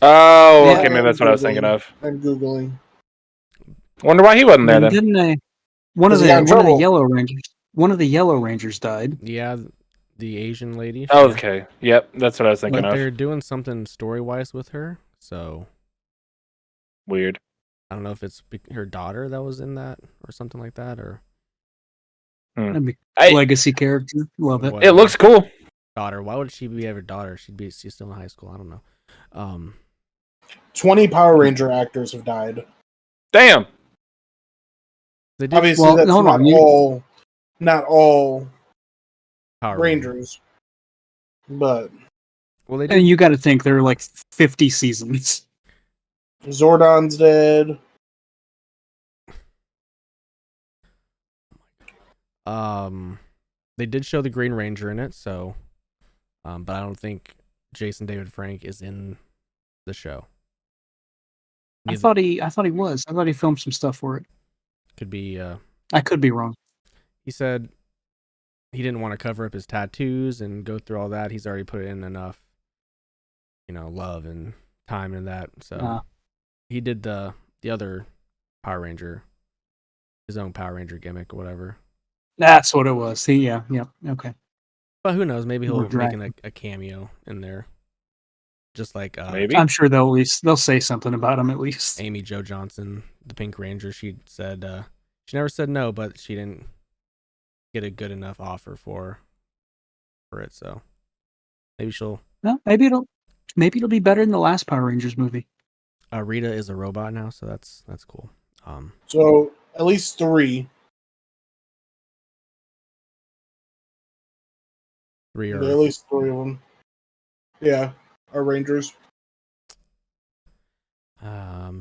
Speaker 3: Oh,
Speaker 4: Yeah.
Speaker 3: okay, maybe that's what I was thinking of.
Speaker 2: I'm Googling.
Speaker 3: Wonder why he wasn't there then.
Speaker 4: Didn't they? One of
Speaker 2: Because he
Speaker 4: the
Speaker 2: got in trouble.
Speaker 4: Yellow Rangers. One of the Yellow Rangers died.
Speaker 1: Yeah, the Asian lady.
Speaker 3: Oh, okay. Yep, that's what I was thinking
Speaker 1: But
Speaker 3: of.
Speaker 1: they're doing something story wise with her, so
Speaker 3: Weird.
Speaker 1: I don't know if it's her daughter that was in that or something like that, or
Speaker 4: That'd be
Speaker 3: I-
Speaker 4: legacy character. Love it.
Speaker 1: What?
Speaker 3: It looks cool.
Speaker 1: daughter. Why would she be her daughter? She's still in high school. I don't know.
Speaker 2: 20 Power Ranger actors have died.
Speaker 3: Damn.
Speaker 1: They did
Speaker 2: Obviously,
Speaker 4: Well,
Speaker 2: that's
Speaker 4: hold
Speaker 2: not
Speaker 4: on,
Speaker 2: not all
Speaker 1: Power
Speaker 2: Rangers, but
Speaker 1: Well, they did.
Speaker 4: And you got to think there are like 50 seasons.
Speaker 2: Zordon's dead.
Speaker 1: They did show the Green Ranger in it, so, but I don't think Jason David Frank is in the show.
Speaker 4: I
Speaker 1: Neither-
Speaker 4: thought he was. I thought he filmed some stuff for it.
Speaker 1: could be.
Speaker 4: I could be wrong.
Speaker 1: He said he didn't want to cover up his tattoos and go through all that. He's already put in enough, love and time in that. So he did the other Power Ranger, his own Power Ranger gimmick or whatever.
Speaker 4: That's what it was. See, yeah, okay.
Speaker 1: But who knows? Maybe he'll
Speaker 4: Or
Speaker 1: make
Speaker 4: Dragon.
Speaker 1: a cameo in there, just like
Speaker 3: Maybe.
Speaker 4: I'm sure they'll say something about him at least.
Speaker 1: Amy Jo Johnson, the Pink Ranger. She said she never said no, but she didn't get a good enough offer for it. So maybe she'll.
Speaker 4: Well, maybe it'll be better than the last Power Rangers movie.
Speaker 1: Rita is a robot now, so that's cool.
Speaker 2: So at least 3.
Speaker 1: 3
Speaker 2: Yeah,
Speaker 1: are.
Speaker 2: at least 3 of them. Yeah, are Rangers.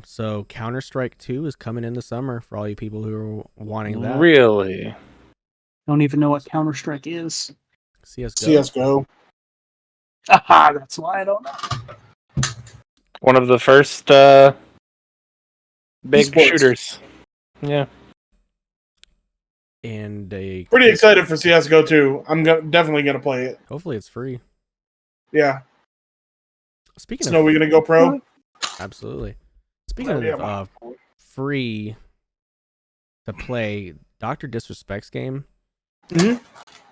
Speaker 1: So Counter-Strike 2 is coming in the summer for all you people who are wanting that.
Speaker 3: Really?
Speaker 4: Don't even know what Counter Strike is.
Speaker 1: CS:GO.
Speaker 2: CS:GO.
Speaker 4: Aha, that's why I don't know.
Speaker 3: One of the first big
Speaker 2: Esports.
Speaker 3: shooters. Yeah.
Speaker 1: And
Speaker 2: Pretty excited for CS:GO too. I'm definitely gonna play it.
Speaker 1: hopefully it's free.
Speaker 2: Yeah.
Speaker 1: Speaking
Speaker 2: Snow,
Speaker 1: of
Speaker 2: we gonna go pro?
Speaker 1: absolutely. Speaking
Speaker 2: Oh, yeah,
Speaker 1: of free to play, Dr. Disrespect's game.
Speaker 2: Mhm.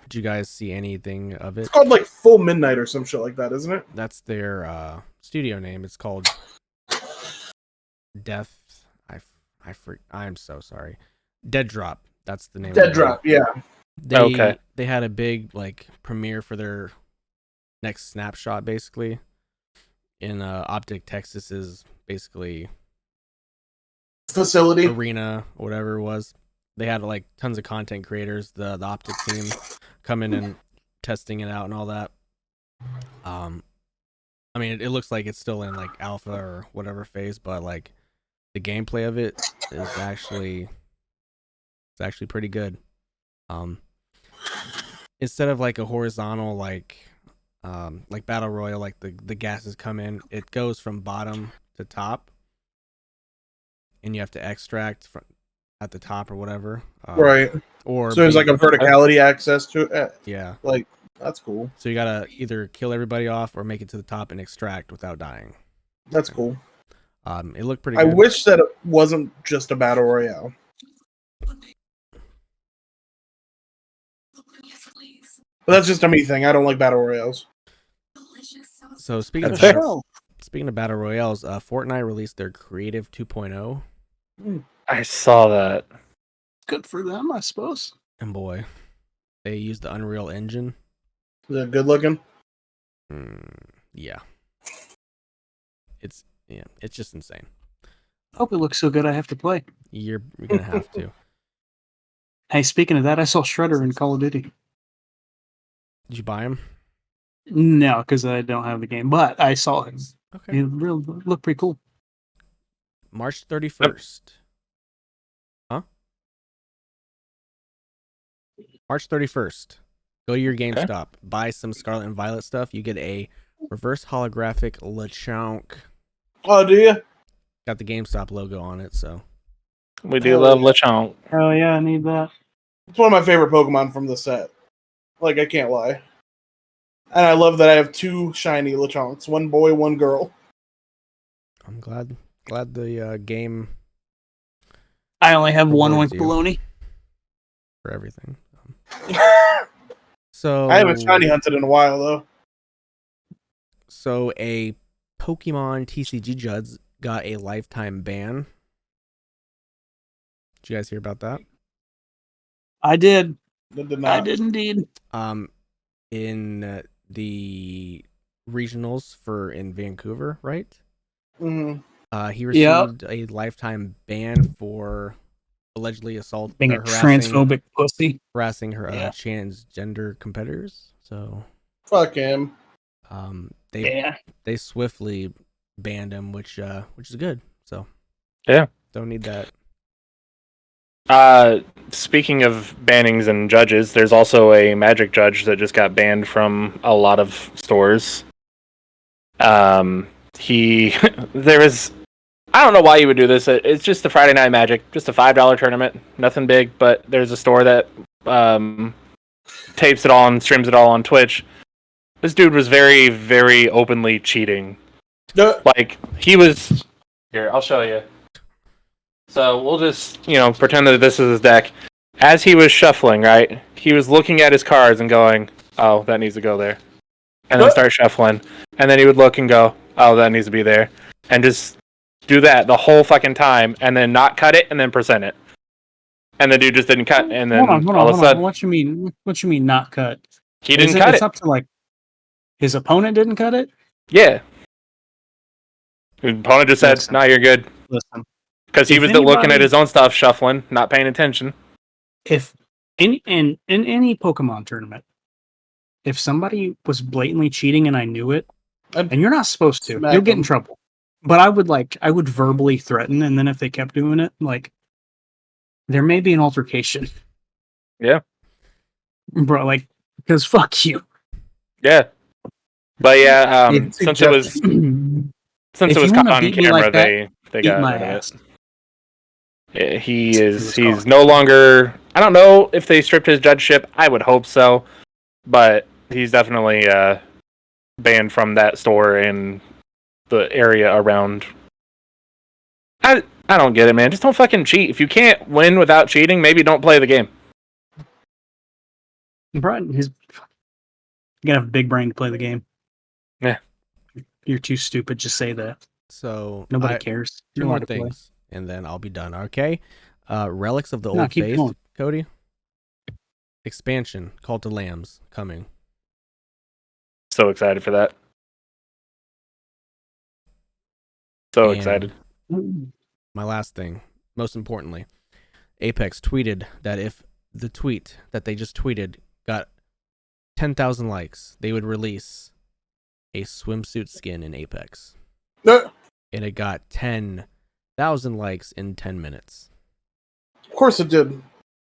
Speaker 1: Did you guys see anything of it?
Speaker 2: It's called like Full Midnight or some shit like that, isn't it?
Speaker 1: That's their studio name. It's called Death. I'm so sorry. Dead Drop. That's the name.
Speaker 2: Dead
Speaker 1: of
Speaker 2: Drop, yeah.
Speaker 1: They,
Speaker 3: Okay.
Speaker 1: They had a big premiere for their next snapshot, basically. In Optic Texas's basically
Speaker 2: Facility.
Speaker 1: arena, whatever it was. They had tons of content creators, the Optic team, coming and testing it out and all that. I mean, it looks like it's still in alpha or whatever phase, but the gameplay of it is actually pretty good. Instead of a horizontal battle royal, the gases come in, it goes from bottom to top, and you have to extract from at the top or whatever.
Speaker 2: Right.
Speaker 1: Or
Speaker 2: So there's a verticality access to it.
Speaker 1: yeah.
Speaker 2: That's cool.
Speaker 1: So you gotta either kill everybody off or make it to the top and extract without dying.
Speaker 2: That's cool.
Speaker 1: It looked pretty
Speaker 2: I
Speaker 1: good.
Speaker 2: wish that it wasn't just a battle royale. But that's just a me thing. I don't like battle royales.
Speaker 1: So speaking
Speaker 3: That's
Speaker 1: of
Speaker 3: fair.
Speaker 1: speaking of battle royales, Fortnite released their Creative 2.0,
Speaker 3: I saw that.
Speaker 4: Good for them, I suppose.
Speaker 1: and boy, they used the Unreal Engine.
Speaker 2: Is it good looking?
Speaker 1: Yeah, it's just insane.
Speaker 4: Hope it looks so good I have to play.
Speaker 1: You're gonna have to.
Speaker 4: Hey, speaking of that, I saw Shredder in Call of Duty.
Speaker 1: Did you buy him?
Speaker 4: No, because I don't have the game, but I saw him.
Speaker 1: Okay.
Speaker 4: He looked pretty cool.
Speaker 1: March 31st. Huh? March 31st. Go to your GameStop. Buy some Scarlet and Violet stuff. You get a reverse holographic Lechonk.
Speaker 2: Oh, do you?
Speaker 1: Got the GameStop logo on it, so.
Speaker 3: We do
Speaker 2: Hell
Speaker 3: love
Speaker 2: yeah.
Speaker 3: Lechonk.
Speaker 4: Oh yeah, I need that.
Speaker 2: It's one of my favorite Pokemon from the set. Like, I can't lie. And I love that I have 2 shiny Lechonks. 1 boy, 1 girl.
Speaker 1: I'm glad the game
Speaker 4: I only have one
Speaker 1: rewards
Speaker 4: with
Speaker 1: you
Speaker 4: baloney.
Speaker 1: for everything.
Speaker 2: I
Speaker 1: So
Speaker 2: haven't shiny hunted in a while, though.
Speaker 1: So a Pokemon TCG judge got a lifetime ban. Did you guys hear about that?
Speaker 4: I did.
Speaker 2: That did not.
Speaker 4: I did indeed.
Speaker 1: In the regionals in Vancouver, right?
Speaker 2: Mhm.
Speaker 1: He received a lifetime ban for allegedly assault
Speaker 4: Being
Speaker 1: or
Speaker 4: a transphobic pussy.
Speaker 1: harassing her
Speaker 4: Yeah.
Speaker 1: transgender competitors. So
Speaker 2: Fuck him.
Speaker 1: they swiftly banned him, which is good. So
Speaker 3: Yeah.
Speaker 1: don't need that.
Speaker 3: Speaking of bannings and judges, there's also a Magic judge that just got banned from a lot of stores. There was, I don't know why you would do this. It's just a Friday Night Magic, just a $5 tournament, nothing big. But there's a store that tapes it all and streams it all on Twitch. This dude was very, very openly cheating. Like, he was. Here, I'll show you. So we'll just, pretend that this is his deck. As he was shuffling, right, he was looking at his cards and going, oh, that needs to go there. And then start shuffling. And then he would look and go, oh, that needs to be there. And just do that the whole fucking time, and then not cut it, and then present it. And the dude just didn't cut, and then
Speaker 4: Hold
Speaker 3: all of a
Speaker 4: on.
Speaker 3: sudden,
Speaker 4: What you mean not cut?
Speaker 3: he didn't cut
Speaker 4: It's
Speaker 3: it.
Speaker 4: up to like his opponent didn't cut it.
Speaker 3: Yeah. The opponent just said,
Speaker 4: Listen.
Speaker 3: no, you're good.
Speaker 4: Listen,
Speaker 3: Because he
Speaker 4: If
Speaker 3: was looking
Speaker 4: anybody-
Speaker 3: at his own stuff, shuffling, not paying attention.
Speaker 4: if in any Pokemon tournament, if somebody was blatantly cheating and I knew it,
Speaker 2: I'd
Speaker 4: and you're not supposed to,
Speaker 2: smack
Speaker 4: you'll get in
Speaker 2: them.
Speaker 4: trouble. But I would verbally threaten, and then if they kept doing it, like there may be an altercation.
Speaker 3: Yeah.
Speaker 4: Bro, because fuck you.
Speaker 3: Yeah. But yeah,
Speaker 2: It's
Speaker 3: since it was
Speaker 4: If
Speaker 3: caught
Speaker 4: you wanna
Speaker 3: on
Speaker 4: beat me
Speaker 3: camera,
Speaker 4: like that,
Speaker 3: they
Speaker 4: Eat
Speaker 3: got
Speaker 4: my
Speaker 3: rid of
Speaker 4: ass.
Speaker 3: it. Yeah,
Speaker 4: was
Speaker 3: he's
Speaker 4: caught.
Speaker 3: no longer. I don't know if they stripped his judgeship. I would hope so, but he's definitely banned from that store and the area around. I don't get it, man. Just don't fucking cheat. If you can't win without cheating, maybe don't play the game.
Speaker 4: Brian, you gotta have a big brain to play the game.
Speaker 3: Yeah.
Speaker 4: You're too stupid to say that.
Speaker 1: So
Speaker 4: Nobody cares.
Speaker 1: Two
Speaker 4: You're
Speaker 1: more
Speaker 4: allowed to play.
Speaker 1: things, and then I'll be done. Okay. Relics of the
Speaker 4: No,
Speaker 1: Old
Speaker 4: keep
Speaker 1: Faith,
Speaker 4: going.
Speaker 1: Cody. Expansion, Call to Lambs, coming.
Speaker 3: So excited for that. So
Speaker 1: And
Speaker 3: excited.
Speaker 1: My last thing, most importantly, Apex tweeted that if the tweet that they just tweeted got 10,000 likes, they would release a swimsuit skin in Apex.
Speaker 2: Of
Speaker 1: And it got 10,000 likes in 10 minutes.
Speaker 2: course it did.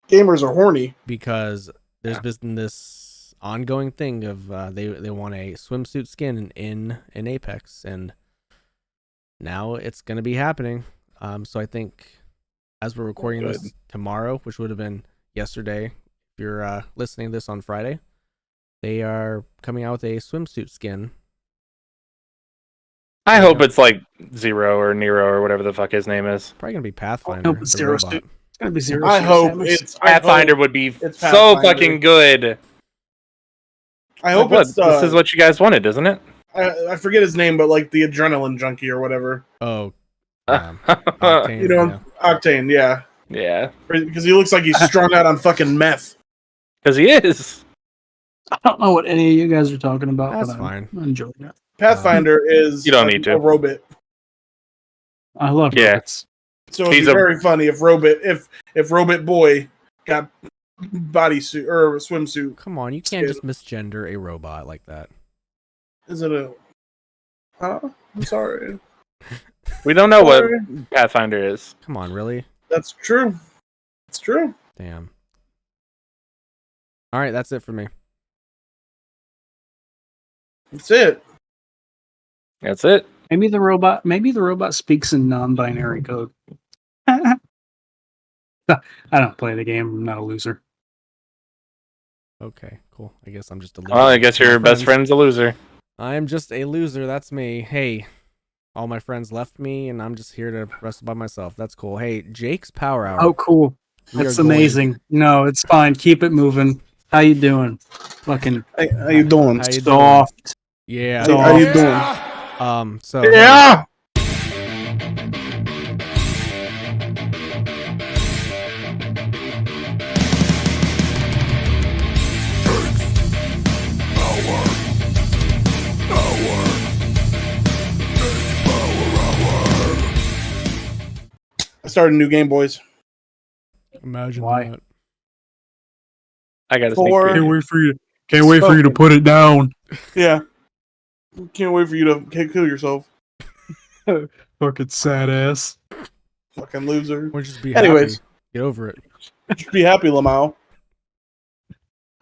Speaker 2: Gamers are horny.
Speaker 1: Because there's been this ongoing thing of they want a swimsuit skin in Apex, and now it's going to be happening. So I think as we're recording this tomorrow, which would have been yesterday, if you're listening to this on Friday, they are coming out with a swimsuit skin.
Speaker 3: I hope it's like Zero or Nero or whatever the fuck his name is.
Speaker 1: Probably going to be Pathfinder.
Speaker 4: hope it's
Speaker 1: the
Speaker 4: Zero
Speaker 1: robot.
Speaker 4: Suit. It's gonna be Zero.
Speaker 2: I
Speaker 4: Suit
Speaker 2: hope
Speaker 4: Samus.
Speaker 2: it's
Speaker 3: Pathfinder would be
Speaker 2: it's
Speaker 3: so
Speaker 2: Pathfinder.
Speaker 3: fucking good.
Speaker 2: I hope
Speaker 3: Like,
Speaker 2: it's
Speaker 3: this is what you guys wanted, isn't it?
Speaker 2: I forget his name, but like the adrenaline junkie or whatever.
Speaker 1: Oh, Octane,
Speaker 2: You know,
Speaker 1: yeah.
Speaker 2: Octane, yeah,
Speaker 3: Yeah,
Speaker 2: because he looks like he's strung out on fucking meth.
Speaker 3: because he is.
Speaker 4: I don't know what any of you guys are talking about.
Speaker 1: That's
Speaker 4: but
Speaker 1: fine.
Speaker 4: I'm enjoying it.
Speaker 2: Pathfinder is
Speaker 3: You don't need to.
Speaker 2: a robot.
Speaker 4: I love
Speaker 3: Yeah.
Speaker 4: robots.
Speaker 2: So it'd
Speaker 3: He's
Speaker 2: be
Speaker 3: a-
Speaker 2: very funny if Robot Boy got bodysuit or swimsuit.
Speaker 1: Come on, you can't just misgender a robot like that.
Speaker 2: Is it a? I'm sorry.
Speaker 3: We don't know what Pathfinder is.
Speaker 1: Come on, really?
Speaker 2: That's true. It's true.
Speaker 1: Damn. All right, that's it for me.
Speaker 2: That's it.
Speaker 3: That's it.
Speaker 4: Maybe the robot speaks in non-binary code. I don't play the game. I'm not a loser.
Speaker 1: Okay, cool. I guess I'm just a loser.
Speaker 3: Well, I guess
Speaker 1: My
Speaker 3: your best friend's a loser.
Speaker 1: I'm just a loser. That's me. Hey, all my friends left me, and I'm just here to wrestle by myself. That's cool. Hey, Jake's Power Hour.
Speaker 4: Oh, cool.
Speaker 1: We
Speaker 4: That's
Speaker 1: are going-
Speaker 4: amazing. No, it's fine. Keep it moving. How you doing? Fucking
Speaker 2: Hey, how you doing?
Speaker 1: How you doing?
Speaker 4: soft.
Speaker 1: Yeah.
Speaker 2: How you doing?
Speaker 1: So
Speaker 2: Yeah. I started a new game, boys.
Speaker 1: Imagine
Speaker 4: Why?
Speaker 1: that.
Speaker 3: I got to
Speaker 2: Four.
Speaker 4: Can't wait for you to put it down.
Speaker 2: Yeah. Can't wait for you to kill yourself.
Speaker 4: Fucking sad ass.
Speaker 2: Fucking loser.
Speaker 1: Or just be
Speaker 2: Anyways.
Speaker 1: happy. Get over it.
Speaker 2: Just be happy, Lamau.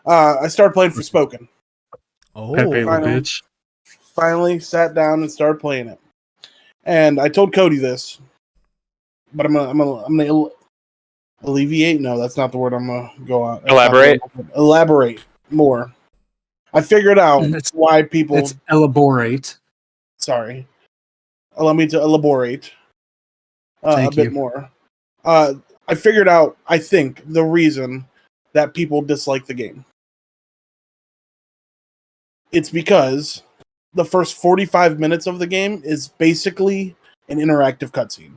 Speaker 2: I started playing Forspoken.
Speaker 1: Oh,
Speaker 4: Pepe the
Speaker 2: Finally.
Speaker 4: bitch.
Speaker 2: Finally sat down and started playing it. And I told Cody this, but I'm gonna alleviate. No, that's not the word I'm gonna go on. That's not the
Speaker 3: Elaborate?
Speaker 2: word. Elaborate more. I figured out
Speaker 4: It's-
Speaker 2: why people.
Speaker 4: It's elaborate.
Speaker 2: Sorry. Allow me to elaborate a
Speaker 4: Thank
Speaker 2: bit
Speaker 4: you.
Speaker 2: more. I figured out, I think, the reason that people dislike the game. It's because the first 45 minutes of the game is basically an interactive cutscene.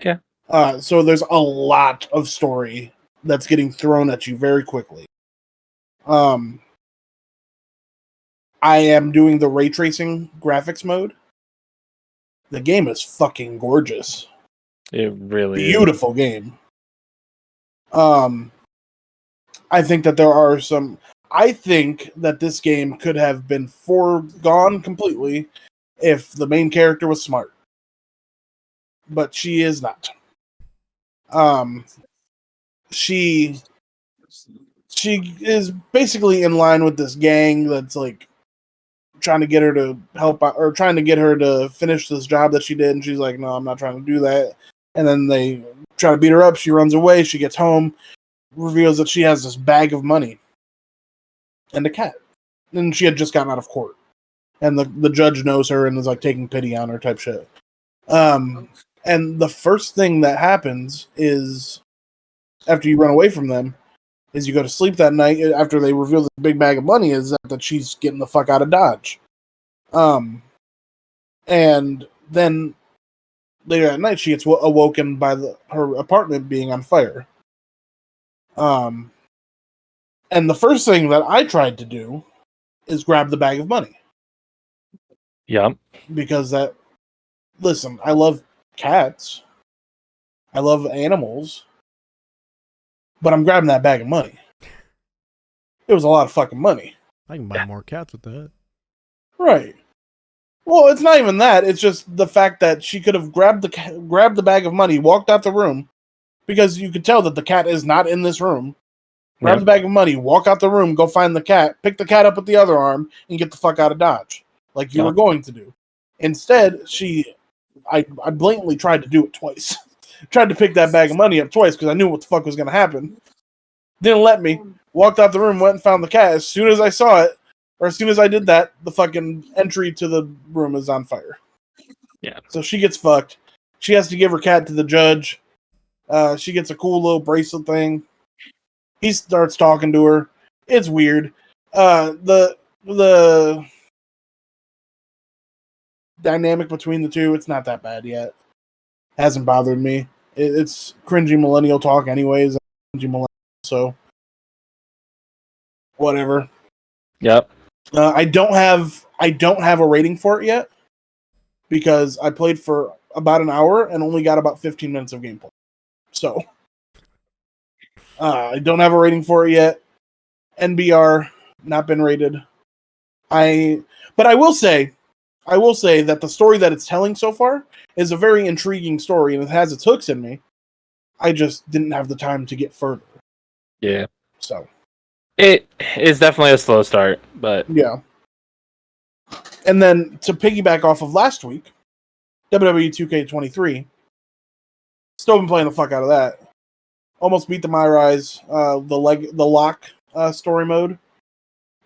Speaker 3: Yeah.
Speaker 2: So there's a lot of story that's getting thrown at you very quickly. I am doing the ray tracing graphics mode. The game is fucking gorgeous.
Speaker 3: It really
Speaker 2: Beautiful game. I think that there are some. I think that this game could have been foregone completely if the main character was smart, but she is not. She is basically in line with this gang that's like trying to get her to help out, or trying to get her to finish this job that she did, and she's like, no, I'm not trying to do that. And then they try to beat her up. She runs away. She gets home, reveals that she has this bag of money and a cat. And she had just gotten out of court. And the judge knows her and is like taking pity on her type shit. And the first thing that happens is, after you run away from them, is you go to sleep that night after they reveal the big bag of money, is that she's getting the fuck out of Dodge. And then later at night, she gets awoken by her apartment being on fire. And the first thing that I tried to do is grab the bag of money.
Speaker 3: Yep.
Speaker 2: Because listen, I love cats. I love animals. But I'm grabbing that bag of money. It was a lot of fucking money.
Speaker 1: I can buy more cats with that.
Speaker 2: Right. Well, it's not even that. It's just the fact that she could have grabbed the bag of money, walked out the room, because you could tell that the cat is not in this room. Grab the bag of money, walk out the room, go find the cat, pick the cat up with the other arm, and get the fuck out of Dodge, like you were going to do. Instead, I blatantly tried to do it twice. Tried to pick that bag of money up twice because I knew what the fuck was going to happen. Didn't let me. Walked out the room, went and found the cat. As soon as I saw it, or as soon as I did that, the fucking entry to the room is on fire.
Speaker 3: Yeah.
Speaker 2: So she gets fucked. She has to give her cat to the judge. She gets a cool little bracelet thing. He starts talking to her. It's weird. The dynamic between the two, it's not that bad yet. Hasn't bothered me. It's cringy millennial talk anyways. Cringy millennial, so whatever.
Speaker 3: Yep.
Speaker 2: I don't have a rating for it yet because I played for about an hour and only got about 15 minutes of gameplay. So I don't have a rating for it yet. NBR, not been rated. But I will say, I will say that the story that it's telling so far is a very intriguing story, and it has its hooks in me. I just didn't have the time to get further.
Speaker 3: Yeah.
Speaker 2: So
Speaker 3: It is definitely a slow start, but
Speaker 2: yeah. And then to piggyback off of last week, WWE 2K23. Still been playing the fuck out of that. Almost beat the My Rise, the lock story mode.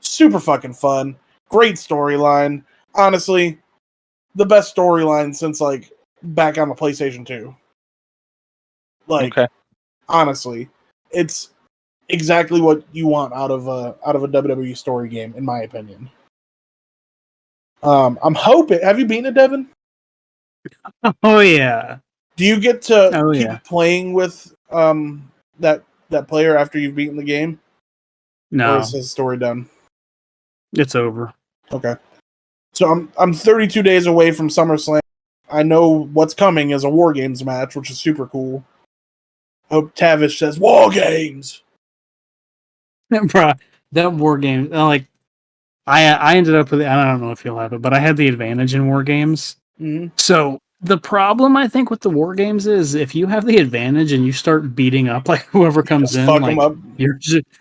Speaker 2: Super fucking fun. Great storyline. Honestly, the best storyline since like back on the PlayStation 2. Like,
Speaker 3: okay.
Speaker 2: honestly, it's exactly what you want out of a WWE story game, in my opinion. I'm hoping. Have you beaten it, Devin?
Speaker 4: Oh yeah.
Speaker 2: Do you get to
Speaker 4: Oh,
Speaker 2: keep
Speaker 4: yeah.
Speaker 2: playing with that player after you've beaten the game, or
Speaker 4: No,
Speaker 2: is his story done?
Speaker 4: it's over.
Speaker 2: Okay. So I'm 32 days away from SummerSlam. I know what's coming is a War Games match, which is super cool. Hope Tavish says War Games.
Speaker 4: Bruh, that war game, like, I ended up with, I don't know if you'll have it, but I had the advantage in war games.
Speaker 2: Mm-hmm.
Speaker 4: So the problem I think with the war games is if you have the advantage and you start beating up like whoever comes
Speaker 2: Just
Speaker 4: in,
Speaker 2: fuck
Speaker 4: like
Speaker 2: 'em up.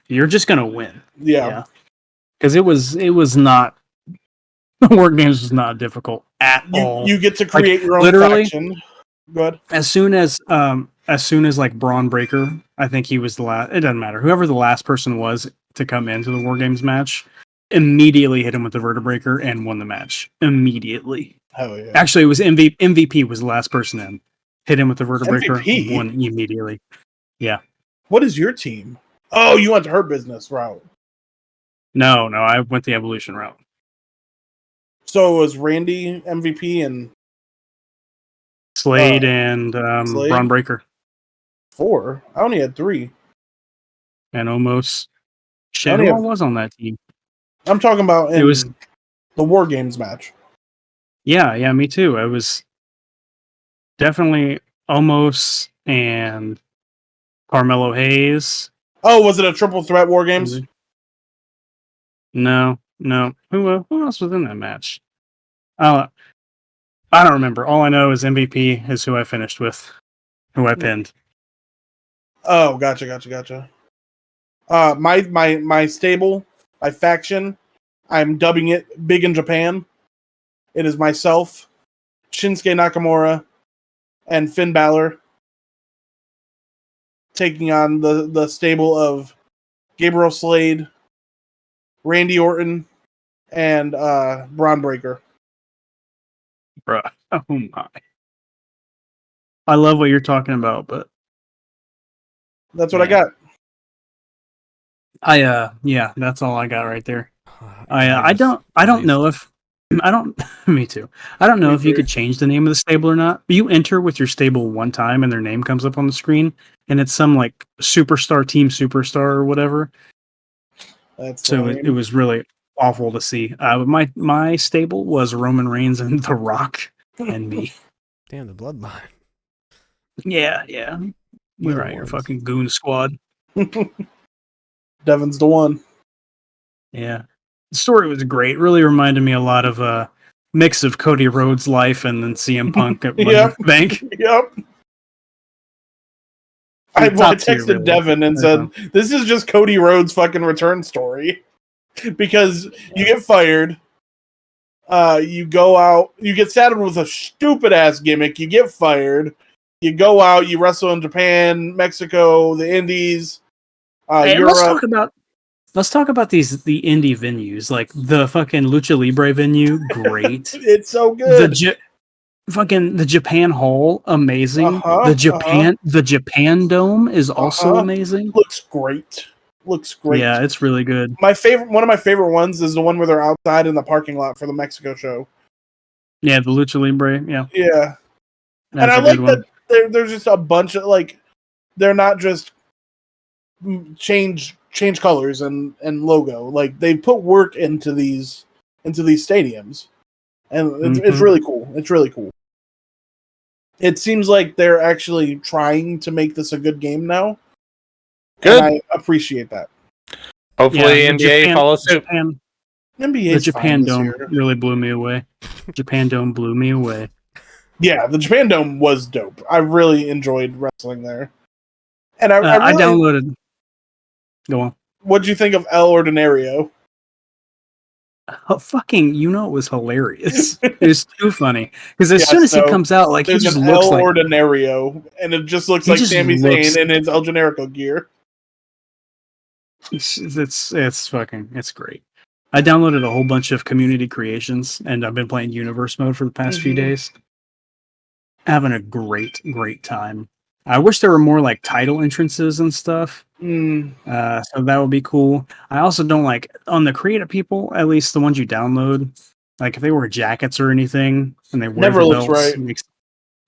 Speaker 4: you're just gonna win.
Speaker 2: Yeah.
Speaker 4: Because it was not war games was not difficult at all.
Speaker 2: You get to create your own
Speaker 4: literally,
Speaker 2: faction. Good.
Speaker 4: as soon as like Braun Breaker, I think he was the last. It doesn't matter. Whoever the last person was to come into the War Games match, immediately hit him with the Vertebreaker and won the match immediately.
Speaker 2: Hell yeah.
Speaker 4: Actually, it was MVP was the last person in. Hit him with the Vertebreaker,
Speaker 2: MVP?
Speaker 4: won immediately. Yeah.
Speaker 2: What is your team? Oh, you went to Hurt Business route.
Speaker 4: No, I went the Evolution route.
Speaker 2: So it was Randy MVP and
Speaker 4: Slade and
Speaker 2: Slade?
Speaker 4: Braun Breaker
Speaker 2: 4. I only had 3.
Speaker 4: and almost shit.
Speaker 2: only
Speaker 4: Who
Speaker 2: have-
Speaker 4: all was on that team?
Speaker 2: I'm talking about
Speaker 4: It was
Speaker 2: the War Games match.
Speaker 4: yeah, me too. It was definitely almost and Carmelo Hayes.
Speaker 2: Oh, was it a triple threat War Games?
Speaker 4: No. Who else was in that match? I don't remember. All I know is MVP is who I finished with, who I pinned.
Speaker 2: Oh, gotcha. My stable, my faction, I'm dubbing it Big in Japan. It is myself, Shinsuke Nakamura, and Finn Balor taking on the stable of Gabriel Slade, Randy Orton, and Braun Breaker.
Speaker 4: Bruh. Oh my. I love what you're talking about, but
Speaker 2: That's what I got.
Speaker 4: yeah, that's all I got right there.
Speaker 1: I
Speaker 4: I
Speaker 1: just
Speaker 4: don't know if I don't me too. I don't know
Speaker 2: Me
Speaker 4: if you
Speaker 2: too.
Speaker 4: could change the name of the stable or not. You enter with your stable one time and their name comes up on the screen and it's some like superstar team superstar or whatever.
Speaker 2: That's
Speaker 4: So it was really awful to see. But my stable was Roman Reigns and The Rock and me.
Speaker 1: Damn the bloodline.
Speaker 4: Yeah. We
Speaker 1: You're
Speaker 4: were
Speaker 1: the
Speaker 4: at your
Speaker 1: ones.
Speaker 4: fucking goon squad.
Speaker 2: Devin's the one.
Speaker 4: Yeah. The story was great. Really reminded me a lot of a mix of Cody Rhodes' life and then CM Punk at Money in
Speaker 2: Yep.
Speaker 4: the Bank.
Speaker 2: Yep. I
Speaker 4: Top tier,
Speaker 2: texted
Speaker 4: really.
Speaker 2: Devin and said, "This is just Cody Rhodes' fucking return story." Because you get fired, you go out, you get saddled with a stupid ass gimmick, you get fired, you go out, you wrestle in Japan, Mexico, the Indies,
Speaker 4: Hey,
Speaker 2: Europe.
Speaker 4: let's talk about the indie venues, like the fucking Lucha Libre venue, great.
Speaker 2: It's so good.
Speaker 4: The Japan Hall, amazing. The Japan Dome is also amazing.
Speaker 2: Looks great.
Speaker 4: Yeah, it's really good.
Speaker 2: One of my favorite ones is the one where they're outside in the parking lot for the Mexico show.
Speaker 4: Yeah, the Lucha Libre. Yeah,
Speaker 2: Yeah.
Speaker 4: that's
Speaker 2: And I
Speaker 4: a
Speaker 2: like
Speaker 4: good
Speaker 2: that
Speaker 4: one.
Speaker 2: there's just a bunch of like they're not just change colors and logo. Like they put work into these stadiums. And it's really cool. It's really cool. It seems like they're actually trying to make this a good game now.
Speaker 3: Good.
Speaker 2: And I appreciate that.
Speaker 3: Hopefully
Speaker 4: Yeah,
Speaker 3: NBA follows suit.
Speaker 2: NBA
Speaker 4: The
Speaker 2: 's fine
Speaker 4: Japan
Speaker 2: this
Speaker 4: Dome
Speaker 2: year.
Speaker 4: really blew me away. Japan Dome blew me away.
Speaker 2: Yeah, the Japan Dome was dope. I really enjoyed wrestling there. And I
Speaker 4: I
Speaker 2: really,
Speaker 4: downloaded. Go on.
Speaker 2: what'd you think of El Ordinario?
Speaker 4: Oh, fucking, it was hilarious. It was too funny because as
Speaker 2: Yes,
Speaker 4: soon as he
Speaker 2: no,
Speaker 4: comes out, like he
Speaker 2: There's
Speaker 4: just
Speaker 2: an
Speaker 4: looks
Speaker 2: El
Speaker 4: like
Speaker 2: Ordinario, and it just looks
Speaker 4: He
Speaker 2: like
Speaker 4: just
Speaker 2: Sami
Speaker 4: looks-
Speaker 2: Zayn in his El Generico gear.
Speaker 4: it's fucking it's great. I downloaded a whole bunch of community creations, and I've been playing universe mode for the past few
Speaker 2: Mhm.
Speaker 4: days. Having a great time. I wish there were more like title entrances and stuff.
Speaker 2: Mm,
Speaker 4: So that would be cool. I also don't like on the creative people, at least the ones you download. Like if they wear jackets or anything and they wear
Speaker 2: Never
Speaker 4: the
Speaker 2: looks
Speaker 4: belts,
Speaker 2: right.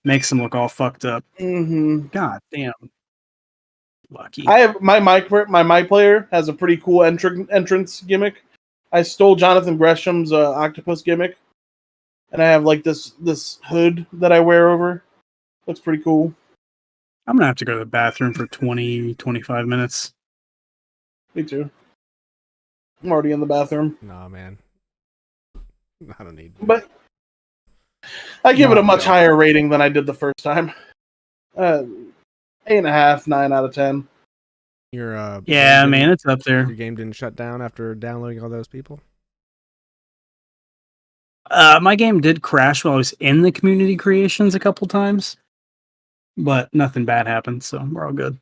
Speaker 4: makes them look all fucked up.
Speaker 2: hmm
Speaker 4: God damn. Lucky.
Speaker 2: I have my mic player has a pretty cool entrance gimmick. I stole Jonathan Gresham's octopus gimmick, and I have like this hood that I wear over. Looks pretty cool.
Speaker 4: I'm gonna have to go to the bathroom for 20-25 minutes.
Speaker 2: Me too. I'm already in the bathroom,
Speaker 1: Nah, man. I don't need.
Speaker 2: but I give it a
Speaker 4: No,
Speaker 2: much
Speaker 4: no.
Speaker 2: higher rating than I did the first time. 8.5, 9 out of 10.
Speaker 1: Your
Speaker 4: Yeah,
Speaker 1: game
Speaker 4: man,
Speaker 1: didn't-
Speaker 4: it's up there.
Speaker 1: Your game didn't shut down after downloading all those people.
Speaker 4: My game did crash while I was in the community creations a couple times, but nothing bad happened, so we're all good.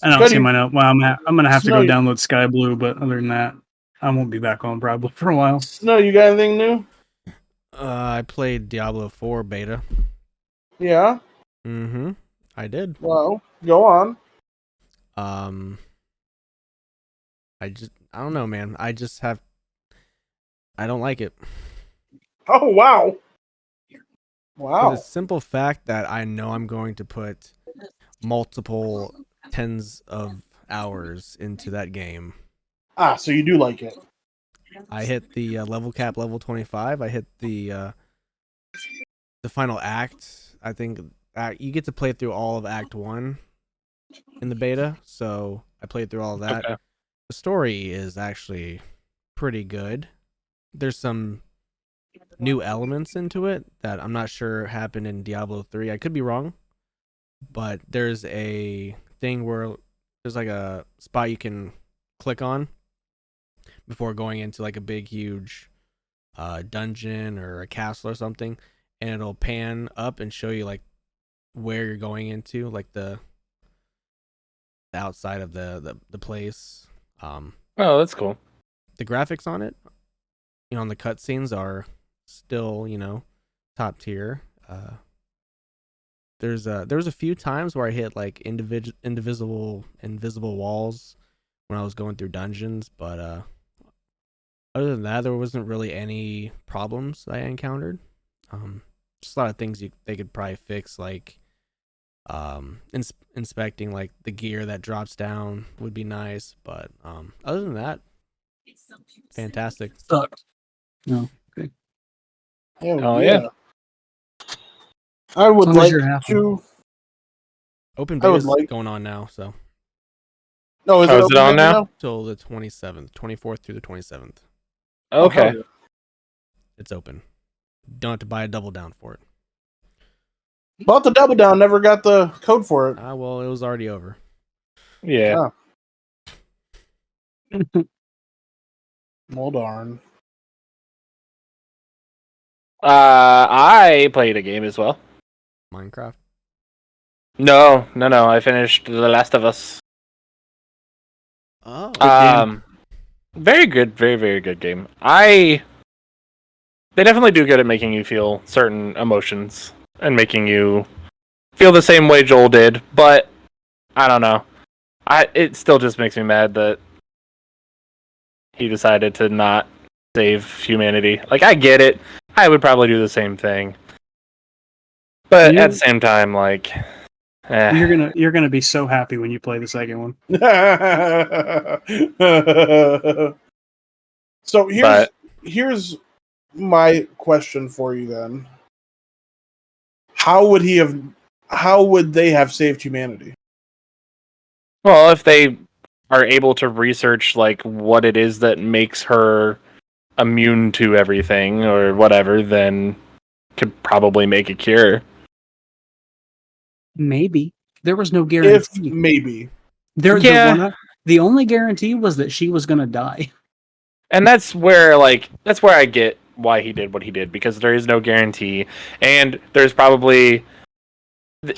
Speaker 4: I don't
Speaker 2: Cody,
Speaker 4: see my note. Well, I'm gonna have to
Speaker 2: Snow,
Speaker 4: go download Sky Blue, but other than that, I won't be back on probably for a while.
Speaker 2: Snow, you got anything new?
Speaker 1: I played Diablo 4 beta.
Speaker 2: Yeah.
Speaker 1: Mm-hmm. I did.
Speaker 2: Well, go on.
Speaker 1: I don't know, man. I don't like it.
Speaker 2: Oh wow.
Speaker 1: For
Speaker 2: Wow.
Speaker 1: the simple fact that I know I'm going to put multiple tens of hours into that game.
Speaker 2: Ah, so you do like it.
Speaker 1: I hit the level cap, level 25. I hit the final act. I think you get to play through all of Act 1 in the beta, so I played through all of that.
Speaker 3: Okay.
Speaker 1: The story is actually pretty good. There's some new elements into it that I'm not sure happened in Diablo 3. I could be wrong, but there's a thing where there's like a spot you can click on before going into like a big huge dungeon or a castle or something, and it'll pan up and show you like where you're going into, like the outside of the place.
Speaker 3: Oh, that's cool.
Speaker 1: The graphics on it, on the cutscenes are still, top tier. There was a few times where I hit like invisible walls when I was going through dungeons, but other than that, there wasn't really any problems I encountered. Just a lot of things they could probably fix, like inspecting like the gear that drops down would be nice, but other than that, fantastic.
Speaker 4: Sucked. No. Okay.
Speaker 2: Hell
Speaker 3: Oh, yeah.
Speaker 2: I would
Speaker 4: As long as
Speaker 2: like
Speaker 4: you're happy.
Speaker 2: to.
Speaker 1: Open
Speaker 2: I would
Speaker 1: beta's
Speaker 2: like-
Speaker 1: going on now, so
Speaker 2: No, is
Speaker 3: Oh,
Speaker 2: it,
Speaker 3: is
Speaker 2: open
Speaker 3: it on
Speaker 2: beta
Speaker 3: now?
Speaker 1: till the 27th, 24th through the 27th.
Speaker 3: Okay.
Speaker 2: Oh,
Speaker 1: It's open. Don't have to buy a double down for it.
Speaker 2: bought the double down, never got the code for it.
Speaker 1: Well, it was already over.
Speaker 3: Yeah.
Speaker 2: Well, darn.
Speaker 3: I played a game as well.
Speaker 1: Minecraft.
Speaker 3: No. I finished The Last of Us.
Speaker 1: Oh,
Speaker 3: Very good, very, very good game. They definitely do good at making you feel certain emotions and making you feel the same way Joel did, but I don't know. It still just makes me mad that he decided to not save humanity. Like, I get it. I would probably do the same thing. But at the same time, like,
Speaker 4: You're gonna be so happy when you play the second one.
Speaker 2: So
Speaker 3: But-
Speaker 2: here's my question for you then. How would they have saved humanity?
Speaker 3: well, if they are able to research like what it is that makes her immune to everything or whatever, then could probably make a cure.
Speaker 4: Maybe there was no
Speaker 2: If
Speaker 4: guarantee.
Speaker 2: maybe.
Speaker 4: The only guarantee was that she was gonna die.
Speaker 3: And that's where I get why he did what he did, because there is no guarantee, and there's probably,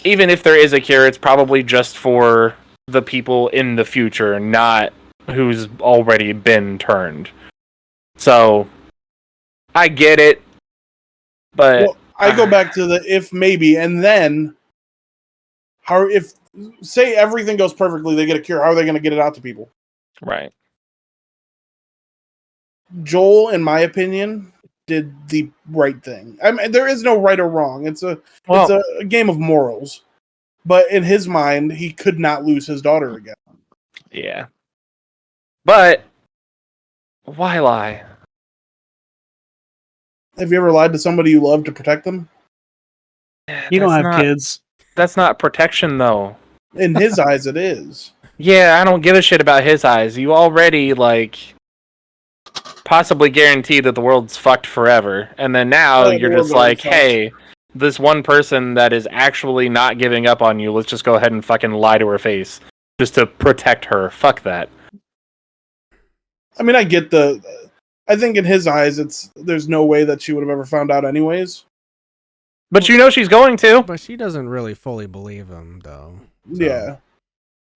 Speaker 3: even if there is a cure, it's probably just for the people in the future, not who's already been turned. So I get it, but
Speaker 2: Well, I go back to the if maybe, and then how if say everything goes perfectly, they get a cure. How are they going to get it out to people?
Speaker 3: right.
Speaker 2: Joel, in my opinion, did the right thing. I mean, there is no right or wrong. It's a game of morals. But in his mind, he could not lose his daughter again.
Speaker 3: Yeah. But why lie?
Speaker 2: Have you ever lied to somebody you love to protect them?
Speaker 4: You don't have kids.
Speaker 3: That's not protection, though.
Speaker 2: In his eyes, it is.
Speaker 3: Yeah, I don't give a shit about his eyes. You already, possibly guarantee that the world's fucked forever. And then now
Speaker 2: The
Speaker 3: you're
Speaker 2: world's
Speaker 3: just like,
Speaker 2: already
Speaker 3: hey, this one person that is actually not giving up on you, let's just go ahead and fucking lie to her face. Just to protect her. Fuck that.
Speaker 2: I mean, I get I think in his eyes, there's no way that she would have ever found out anyways.
Speaker 3: But you know she's going to.
Speaker 1: But she doesn't really fully believe him, though. So.
Speaker 2: Yeah.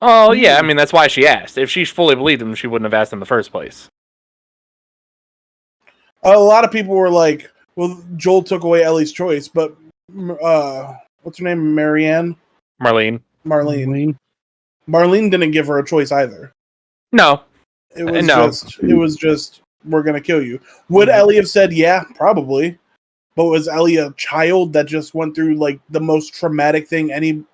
Speaker 3: Oh, yeah, I mean, that's why she asked. If she fully believed him, she wouldn't have asked in the first place.
Speaker 2: A lot of people were like, well, Joel took away Ellie's choice, but what's her name? Marlene didn't give her a choice either.
Speaker 3: No.
Speaker 2: It was just we're gonna kill you. Would Ellie have said yeah? Probably. But was Ellie a child that just went through like the most traumatic thing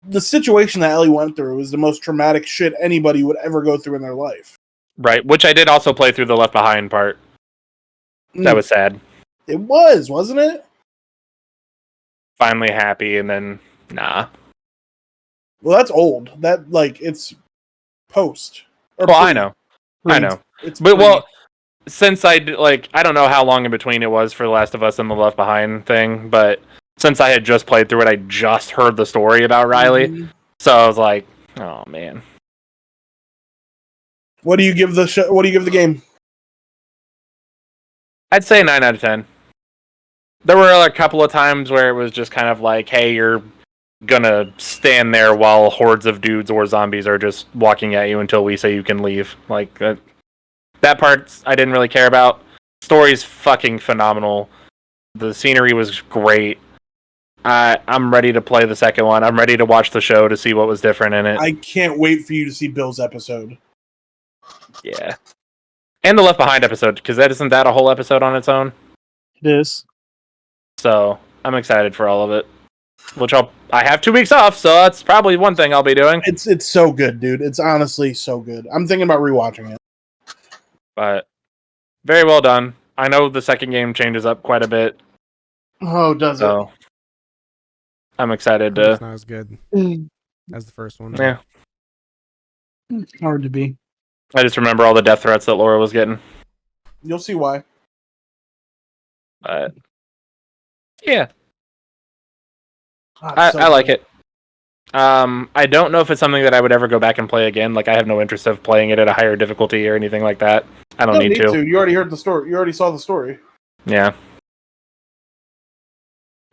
Speaker 2: the situation that Ellie went through was the most traumatic shit anybody would ever go through in their life.
Speaker 3: Right, which I did also play through the Left Behind part. That was sad.
Speaker 2: It was, wasn't it?
Speaker 3: Finally happy, and then nah.
Speaker 2: Well, that's old. That it's post.
Speaker 3: Well, I know.
Speaker 2: It's
Speaker 3: But since I don't know how long in between it was for The Last of Us and the Left Behind thing, but since I had just played through it, I just heard the story about Riley, so I was like, oh man.
Speaker 2: What do you give the game?
Speaker 3: I'd say 9 out of 10. There were a couple of times where it was just kind of like, hey, you're gonna stand there while hordes of dudes or zombies are just walking at you until we say you can leave. Like, that part I didn't really care about. Story's fucking phenomenal. The scenery was great. I'm ready to play the second one. I'm ready to watch the show to see what was different in it.
Speaker 2: I can't wait for you to see Bill's episode.
Speaker 3: Yeah. And the Left Behind episode, because isn't that a whole episode on its own?
Speaker 4: It is.
Speaker 3: So, I'm excited for all of it. Which I have 2 weeks off, so that's probably one thing I'll be doing.
Speaker 2: It's so good, dude. It's honestly so good. I'm thinking about rewatching it.
Speaker 3: But very well done. I know the second game changes up quite a bit.
Speaker 2: Oh, does it?
Speaker 3: I'm excited
Speaker 1: It's
Speaker 3: to.
Speaker 1: not as good as the first one.
Speaker 3: Yeah.
Speaker 4: Hard to be.
Speaker 3: I just remember all the death threats that Laura was getting.
Speaker 2: You'll see why.
Speaker 3: But yeah,
Speaker 2: God,
Speaker 3: I like it. I don't know if it's something that I would ever go back and play again. Like, I have no interest of playing it at a higher difficulty or anything like that. I don't need to.
Speaker 2: You already heard the story. You already saw the story.
Speaker 3: Yeah.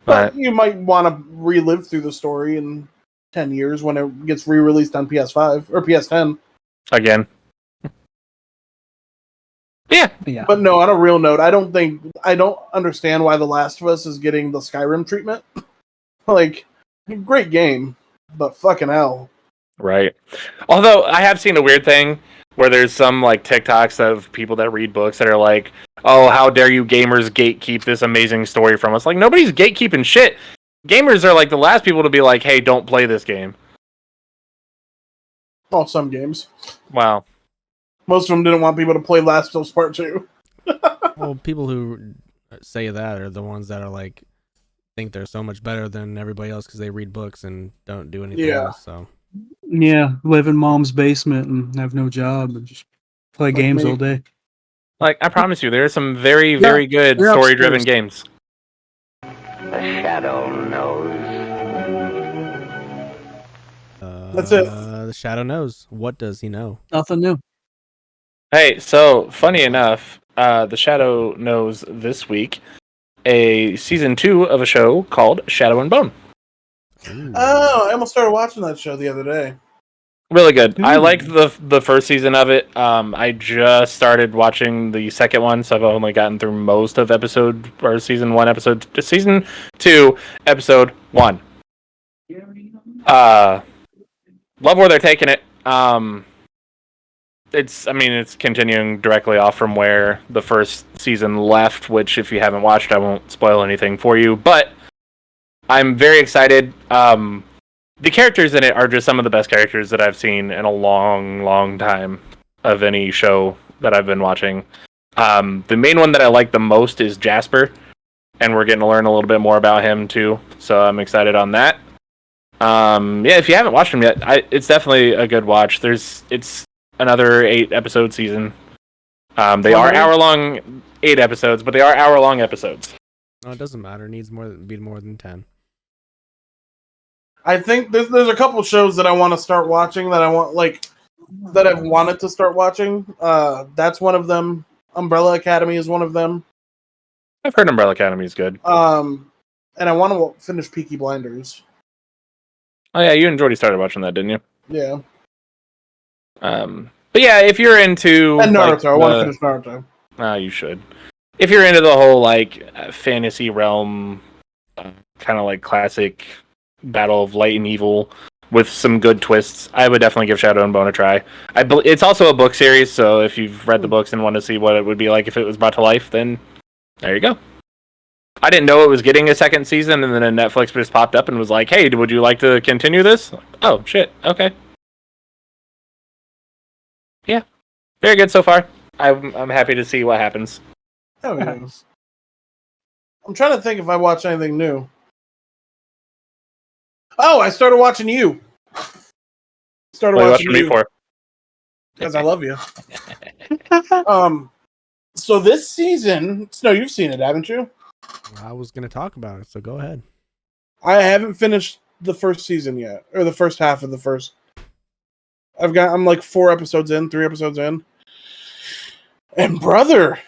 Speaker 2: But you might want to relive through the story in 10 years when it gets re-released on PS5 or PS10.
Speaker 3: Again. Yeah.
Speaker 2: But no, on a real note, I don't understand why The Last of Us is getting the Skyrim treatment. Like, great game, but fucking hell.
Speaker 3: Right. Although I have seen a weird thing where there's some TikToks of people that read books that are like, "Oh, how dare you gamers gatekeep this amazing story from us?" Like, nobody's gatekeeping shit. Gamers are the last people to be like, "Hey, don't play this game."
Speaker 2: Oh, some games.
Speaker 3: Wow.
Speaker 2: Most of them didn't want people to play Last of Us Part 2.
Speaker 1: Well, people who say that are the ones that are think they're so much better than everybody else because they read books and don't do anything else. So
Speaker 4: Yeah, live in mom's basement and have no job and just play
Speaker 2: Like
Speaker 4: games
Speaker 2: me.
Speaker 4: all day.
Speaker 3: Like, I promise you, there are some very, very good
Speaker 4: they're
Speaker 3: story-driven
Speaker 4: upstairs.
Speaker 3: games.
Speaker 7: The shadow knows.
Speaker 2: That's it.
Speaker 1: The Shadow knows. What does he know?
Speaker 4: Nothing new.
Speaker 3: Hey, so funny enough, the Shadow knows this week a season 2 of a show called Shadow and Bone.
Speaker 1: Ooh.
Speaker 2: Oh, I almost started watching that show the other day.
Speaker 3: Really good. I
Speaker 4: Ooh.
Speaker 3: liked the first season of it. I just started watching the second one, so I've only gotten through most of season 1, season 2, episode 1. Love where they're taking it. It's continuing directly off from where the first season left, which if you haven't watched, I won't spoil anything for you, but I'm very excited. The characters in it are just some of the best characters that I've seen in a long, long time of any show that I've been watching. The main one that I like the most is Jasper, and we're getting to learn a little bit more about him too, so I'm excited on that. If you haven't watched him yet, it's definitely a good watch. It's another 8-episode season. They are hour-long 8 episodes, but they are hour-long episodes.
Speaker 1: No, it doesn't matter. It needs be more than 10.
Speaker 2: I think there's a couple shows that I want to start watching that I've wanted to start watching. That's one of them. Umbrella Academy is one of them.
Speaker 3: I've heard Umbrella Academy is good.
Speaker 2: And I want to finish Peaky Blinders.
Speaker 3: Oh yeah, you and Jordy started watching that, didn't you?
Speaker 2: Yeah.
Speaker 3: But yeah, if you're into
Speaker 2: And Naruto, I want to finish Naruto.
Speaker 3: You should. If you're into the whole fantasy realm, kind of like classic Battle of Light and Evil with some good twists, I would definitely give Shadow and Bone a try. It's also a book series, so if you've read the books and want to see what it would be like if it was brought to life, then there you go. I didn't know it was getting a second season, and then Netflix just popped up and was like, "Hey, would you like to continue this?" Oh shit, okay. Yeah, very good so far. I'm happy to see what happens.
Speaker 2: Oh, yeah. I'm trying to think if I watched anything new. Oh, I started watching You.
Speaker 3: What are you watching me for?
Speaker 2: Because I love you. So this season, Snow, you've seen it, haven't you?
Speaker 1: I was going to talk about it, so go ahead.
Speaker 2: I haven't finished the first season yet, or the first half of the first. I'm like 3 episodes in. And brother,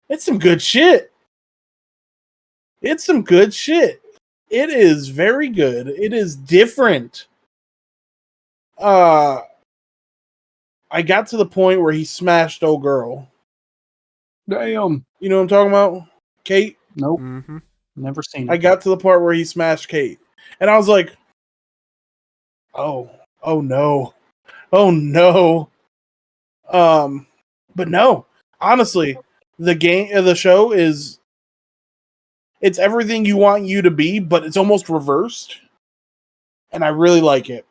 Speaker 2: it's some good shit. It is very good. It is different. I got to the point where he smashed old girl.
Speaker 4: Damn.
Speaker 2: You know what I'm talking about? Kate?
Speaker 4: Nope.
Speaker 1: Mm-hmm.
Speaker 4: Never seen it.
Speaker 2: I got to the part where he smashed Kate. And I was like, oh no. But no. Honestly, the show is, it's everything you want You to be, but it's almost reversed. And I really like it.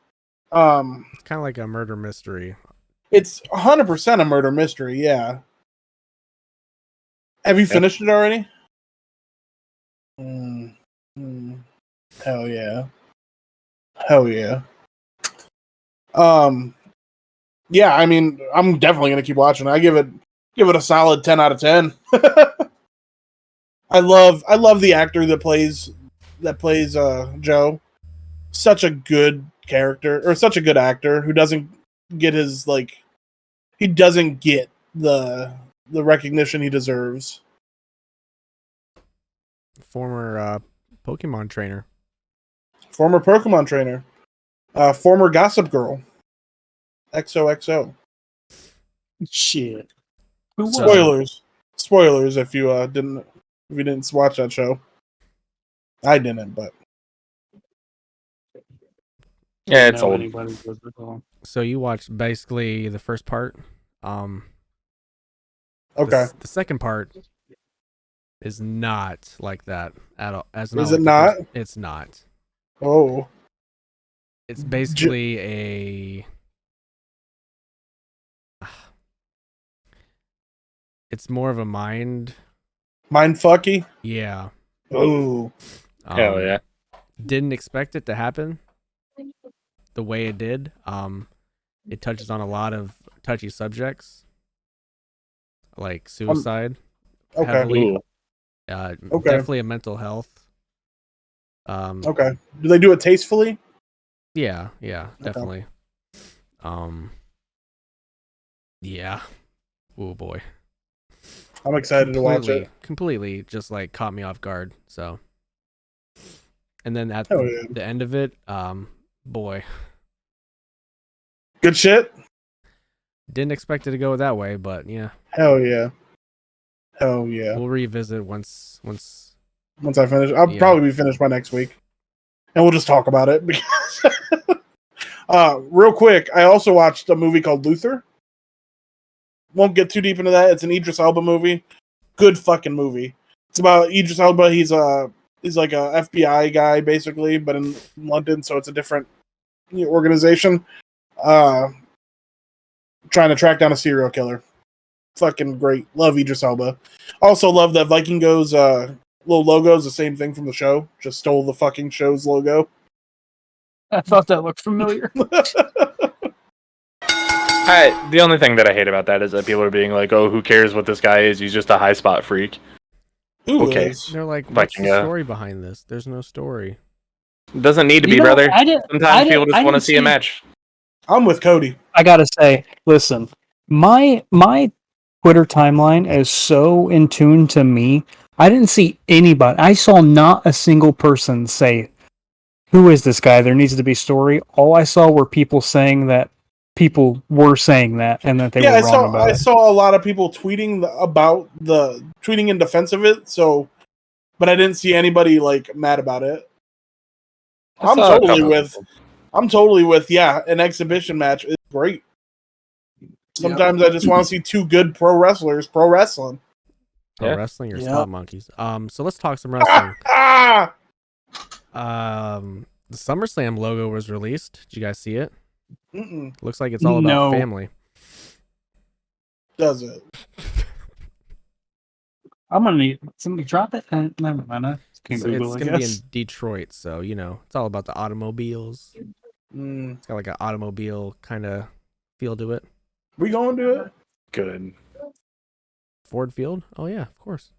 Speaker 1: It's kind of like a murder mystery.
Speaker 2: It's 100% a murder mystery, yeah. Have you finished it already? Hell yeah. Yeah, I mean, I'm definitely gonna keep watching. I give it a solid 10 out of 10. I love the actor that plays Joe. Such a good character, or such a good actor who doesn't get he doesn't get the recognition he deserves.
Speaker 1: Former Pokemon trainer.
Speaker 2: Former Pokemon trainer. Former Gossip Girl. XOXO.
Speaker 4: Shit.
Speaker 2: Spoilers if you didn't watch that show. I didn't, but
Speaker 3: Yeah, it's old.
Speaker 4: Anybody does it all.
Speaker 1: So you watched basically the first part.
Speaker 2: okay.
Speaker 1: The second part is not like that at all.
Speaker 2: Is it not?
Speaker 1: It's not.
Speaker 2: Oh.
Speaker 1: It's basically a. It's more of a mind
Speaker 2: fucky?
Speaker 1: Yeah.
Speaker 2: Oh.
Speaker 3: Hell yeah.
Speaker 1: Didn't expect it to happen. the way it did. It touches on a lot of touchy subjects, like suicide,
Speaker 2: Okay.
Speaker 1: heavily.
Speaker 3: Ooh.
Speaker 2: Okay.
Speaker 1: Definitely a mental health.
Speaker 2: Okay. Do they do it tastefully?
Speaker 1: Yeah, definitely. Yeah. Oh boy.
Speaker 2: I'm excited to watch it.
Speaker 1: Completely just like caught me off guard. So, and then at
Speaker 2: Hell yeah.
Speaker 1: the end of it, boy,
Speaker 2: Good shit.
Speaker 1: didn't expect it to go that way, but yeah,
Speaker 2: Hell yeah. Hell yeah.
Speaker 1: we'll revisit once.
Speaker 2: Once I finish, I'll
Speaker 1: Yeah.
Speaker 2: probably be finished by next week, and we'll just talk about it. Because, real quick, I also watched a movie called Luther. Won't get too deep into that. It's an Idris Elba movie. Good fucking movie. It's about Idris Elba. He's like a FBI guy basically, but in London, so it's a different organization. Trying to track down a serial killer. Fucking great. Love Idris Elba. Also love that Vikingo's little logo is the same thing from the show. Just stole the fucking show's logo.
Speaker 4: I thought that looked familiar.
Speaker 3: The only thing that I hate about that is that people are being like, "Oh, who cares what this guy is? He's just a high spot freak."
Speaker 2: Who
Speaker 3: Okay.
Speaker 2: is?
Speaker 1: They're like, what's the
Speaker 3: Vikingo.
Speaker 1: story behind this? There's no story.
Speaker 3: Doesn't need to be,
Speaker 4: You know,
Speaker 3: brother.
Speaker 4: I didn't-
Speaker 3: Sometimes
Speaker 4: I
Speaker 3: people
Speaker 4: didn't-
Speaker 3: just
Speaker 4: I
Speaker 3: want to
Speaker 4: didn't
Speaker 3: see a
Speaker 4: see-
Speaker 3: match.
Speaker 2: I'm with Cody.
Speaker 4: I gotta say, listen, my Twitter timeline is so in tune to me. I didn't see anybody. I saw not a single person say, "Who is this guy? There needs to be story." All I saw were people saying that people were saying that, and that they were wrong about
Speaker 2: I
Speaker 4: it.
Speaker 2: saw a lot of people tweeting tweeting in defense of it. So, but I didn't see anybody like mad about it.
Speaker 3: I
Speaker 2: I'm
Speaker 3: saw a
Speaker 2: totally
Speaker 3: couple of
Speaker 2: with.
Speaker 3: people.
Speaker 2: I'm totally with. Yeah, an exhibition match is great. Sometimes I just want to see two good pro wrestlers pro wrestling.
Speaker 1: Pro
Speaker 3: Yeah.
Speaker 1: wrestling or
Speaker 4: Yep.
Speaker 1: spot monkeys. So let's talk some wrestling.
Speaker 2: Ah!
Speaker 1: The SummerSlam logo was released. Did you guys see it?
Speaker 2: Mm-mm.
Speaker 1: Looks like it's all about
Speaker 4: No.
Speaker 1: family.
Speaker 2: Does it?
Speaker 4: I'm gonna need somebody drop it. Never mind. I can
Speaker 1: It's
Speaker 4: Google. I
Speaker 1: gonna be in
Speaker 4: guess.
Speaker 1: Detroit, so it's all about the automobiles.
Speaker 2: Mm.
Speaker 1: It's got like an automobile kind of feel to it.
Speaker 2: We going to do it?
Speaker 3: Good.
Speaker 1: Ford Field? Oh yeah, of course.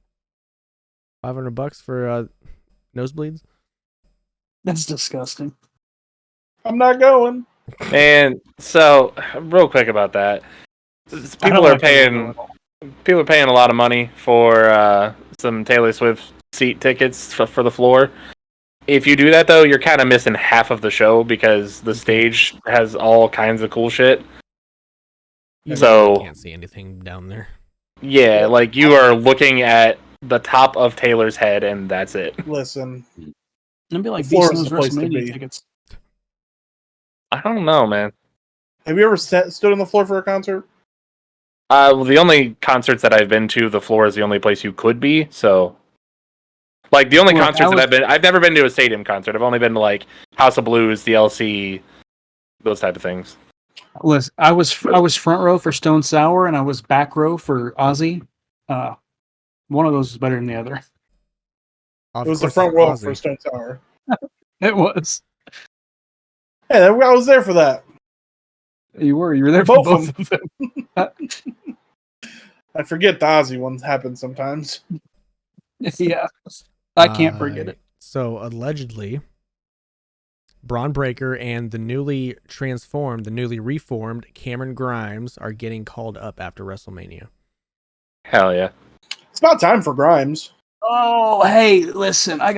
Speaker 1: $500 for nosebleeds.
Speaker 3: That's disgusting.
Speaker 2: I'm not going.
Speaker 3: And so, real quick about that, people are paying a lot of money for some Taylor Swift seat tickets for the floor. If you do that though, you're kind of missing half of the show because the stage has all kinds of cool shit.
Speaker 1: You
Speaker 3: So-
Speaker 1: really can't see anything down there.
Speaker 3: Yeah, like you are looking at the top of Taylor's head, and that's it.
Speaker 2: Listen,
Speaker 4: It'd be like
Speaker 2: The floor
Speaker 4: these
Speaker 2: is the place to
Speaker 4: WrestleMania
Speaker 2: be.
Speaker 4: tickets.
Speaker 3: I don't know, man.
Speaker 2: have you ever stood on the floor for a concert?
Speaker 3: Well, the only concerts that I've been to, the floor is the only place you could be. So, like the only
Speaker 4: Look,
Speaker 3: concerts that I've never been to a stadium concert. I've only been to like House of Blues, the LC, those type of things.
Speaker 4: Listen, I was front row for Stone Sour, and I was back row for Ozzy. One of those was better than the other.
Speaker 1: Of
Speaker 2: It was the
Speaker 1: course,
Speaker 2: front
Speaker 1: it's
Speaker 2: row
Speaker 1: Ozzy.
Speaker 2: for Stone Tower.
Speaker 4: It was.
Speaker 2: Hey, I was there for that.
Speaker 4: You were there for
Speaker 2: Both
Speaker 4: both of them.
Speaker 2: I forget the Ozzy ones happen sometimes.
Speaker 4: Yeah, I can't forget it.
Speaker 1: So allegedly, Braun Breaker and the newly reformed Cameron Grimes are getting called up after WrestleMania.
Speaker 3: Hell yeah.
Speaker 2: It's about time for Grimes.
Speaker 4: Oh, hey, listen, I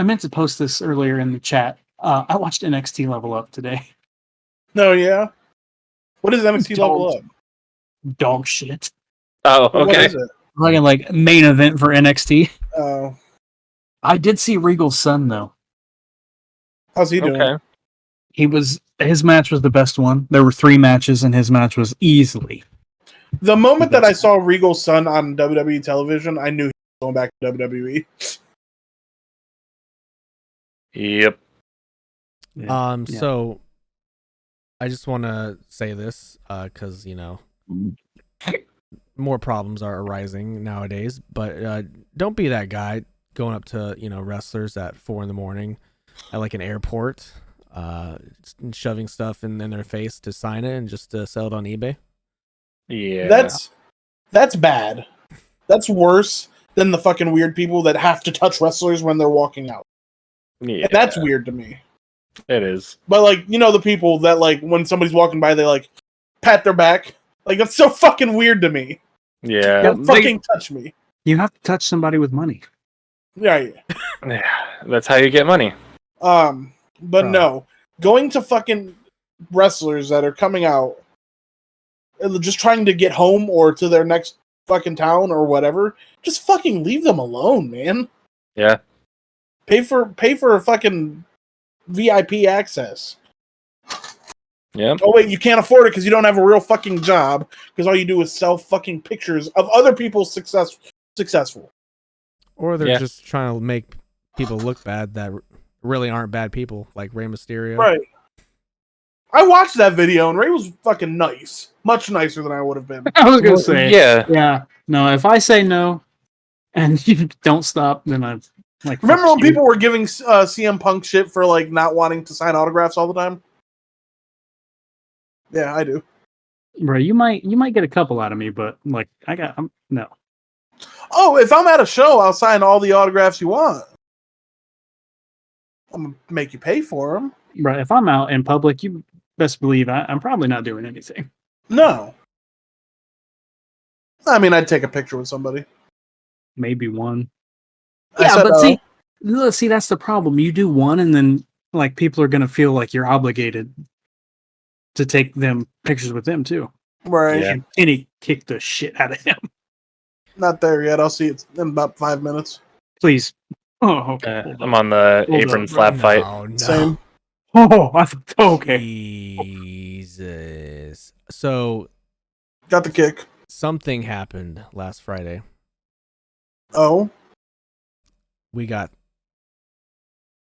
Speaker 4: meant to post this earlier in the chat. I watched NXT Level Up today.
Speaker 2: No, yeah. What is NXT Level
Speaker 4: Dogs.
Speaker 2: Up?
Speaker 4: Dog shit.
Speaker 3: Oh,
Speaker 2: What
Speaker 3: okay.
Speaker 2: is it?
Speaker 4: Like main event for NXT.
Speaker 2: Oh,
Speaker 4: I did see Regal's son though.
Speaker 2: how's he doing?
Speaker 3: Okay.
Speaker 4: His match was the best one. There were 3 matches, and his match was easily.
Speaker 2: The moment that I saw Regal's son on WWE television, I knew he was going back to WWE.
Speaker 3: Yep.
Speaker 4: Yeah.
Speaker 1: So I just want to say this because more problems are arising nowadays. But don't be that guy going up to wrestlers at 4 a.m. at like an airport, shoving stuff in their face to sign it and just to sell it on eBay.
Speaker 3: Yeah.
Speaker 2: That's bad. That's worse than the fucking weird people that have to touch wrestlers when they're walking out.
Speaker 3: Yeah.
Speaker 2: And that's weird to me.
Speaker 3: It is.
Speaker 2: But like, you know, the people that like when somebody's walking by, they like pat their back. Like that's so fucking weird to me.
Speaker 3: Yeah.
Speaker 2: Don't fucking touch me.
Speaker 4: You have to touch somebody with money.
Speaker 2: Right.
Speaker 3: Yeah. That's how you get money.
Speaker 2: But no, going to fucking wrestlers that are coming out, just trying to get home or to their next fucking town or whatever, just fucking leave them alone, man.
Speaker 3: Yeah.
Speaker 2: Pay for a fucking VIP access.
Speaker 3: Yeah.
Speaker 2: Oh wait, you can't afford it because you don't have a real fucking job because all you do is sell fucking pictures of other people's successful.
Speaker 1: Or they're just trying to make people look bad that really aren't bad people, like Rey Mysterio.
Speaker 2: Right. I watched that video and Ray was fucking nice. Much nicer than I would have been.
Speaker 4: I was gonna say,
Speaker 3: Yeah.
Speaker 4: No, if I say no and you don't stop, then I'm like.
Speaker 2: Remember when people were giving CM Punk shit for like not wanting to sign autographs all the time? Yeah, I do.
Speaker 4: Bro, you might get a couple out of me, but like no.
Speaker 2: Oh, if I'm at a show, I'll sign all the autographs you want. I'm gonna make you pay for them.
Speaker 4: Bro, if I'm out in public, you best believe I'm probably not doing anything.
Speaker 2: No. I mean, I'd take a picture with somebody.
Speaker 4: Maybe one.
Speaker 2: I
Speaker 4: Yeah,
Speaker 2: said
Speaker 4: but
Speaker 2: no.
Speaker 4: see, that's the problem. You do one, and then like people are gonna feel like you're obligated to take them pictures with them too.
Speaker 2: Right.
Speaker 3: Yeah.
Speaker 4: And Kenny kicked the shit out of him.
Speaker 2: Not there yet. I'll see it in about 5 minutes.
Speaker 4: Please. Oh, okay.
Speaker 3: I'm on the
Speaker 4: Hold
Speaker 3: apron
Speaker 4: up.
Speaker 3: slap fight.
Speaker 1: No.
Speaker 2: Same.
Speaker 4: Oh, okay.
Speaker 1: Jesus. So
Speaker 2: Got the kick.
Speaker 1: something happened last Friday.
Speaker 2: Oh.
Speaker 1: We got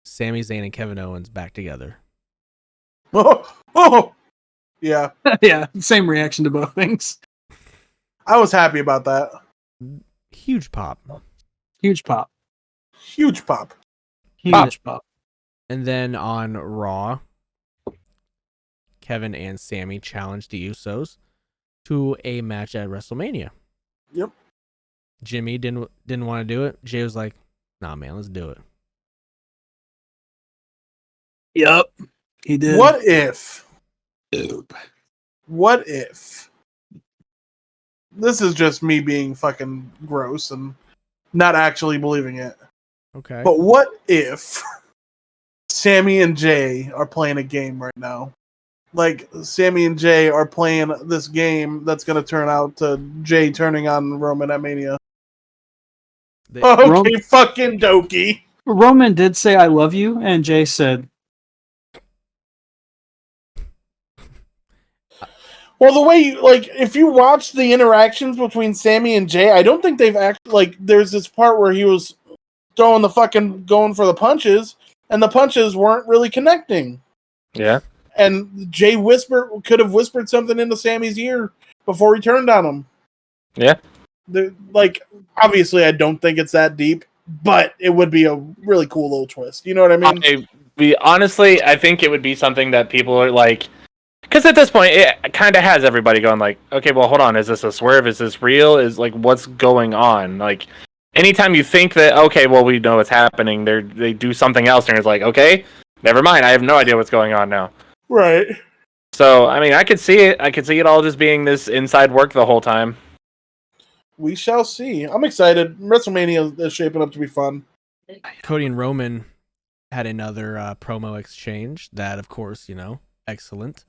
Speaker 1: Sami Zayn and Kevin Owens back together.
Speaker 2: Oh. Yeah.
Speaker 4: Yeah, same reaction to both things.
Speaker 2: I was happy about that.
Speaker 1: Huge pop.
Speaker 4: Huge pop.
Speaker 2: Huge pop.
Speaker 4: Huge pop.
Speaker 1: And then on Raw, Kevin and Sami challenged the Usos to a match at WrestleMania.
Speaker 2: Yep.
Speaker 1: Jimmy didn't want to do it. Jay was like, "Nah, man, let's do it."
Speaker 4: Yep. He did.
Speaker 2: What if? This is just me being fucking gross and not actually believing it.
Speaker 1: Okay.
Speaker 2: But what if Sammy and Jay are playing a game right now? Like, Sammy and Jay are playing this game that's going to turn out to Jay turning on Roman at Mania. Okay, fucking dokey.
Speaker 4: Roman did say I love you, and Jay said,
Speaker 2: well, the way if you watch the interactions between Sammy and Jay, I don't think they've there's this part where he was going for the punches, and the punches weren't really connecting.
Speaker 3: Yeah.
Speaker 2: And Jay could have whispered something into Sammy's ear before he turned on him.
Speaker 3: Yeah.
Speaker 2: Obviously, I don't think it's that deep, but it would be a really cool little twist. You know what I mean?
Speaker 3: Honestly, I think it would be something that people are like, because at this point, it kind of has everybody going like, okay, well, hold on, is this a swerve? Is this real? Is like, what's going on? Like, anytime you think that, okay, well, we know what's happening, they do something else, and it's like, okay, never mind, I have no idea what's going on now.
Speaker 2: Right.
Speaker 3: So, I mean, I could see it. I could see it all just being this inside work the whole time.
Speaker 2: We shall see. I'm excited. WrestleMania is shaping up to be fun.
Speaker 1: Cody and Roman had another promo exchange. That, of course, excellent.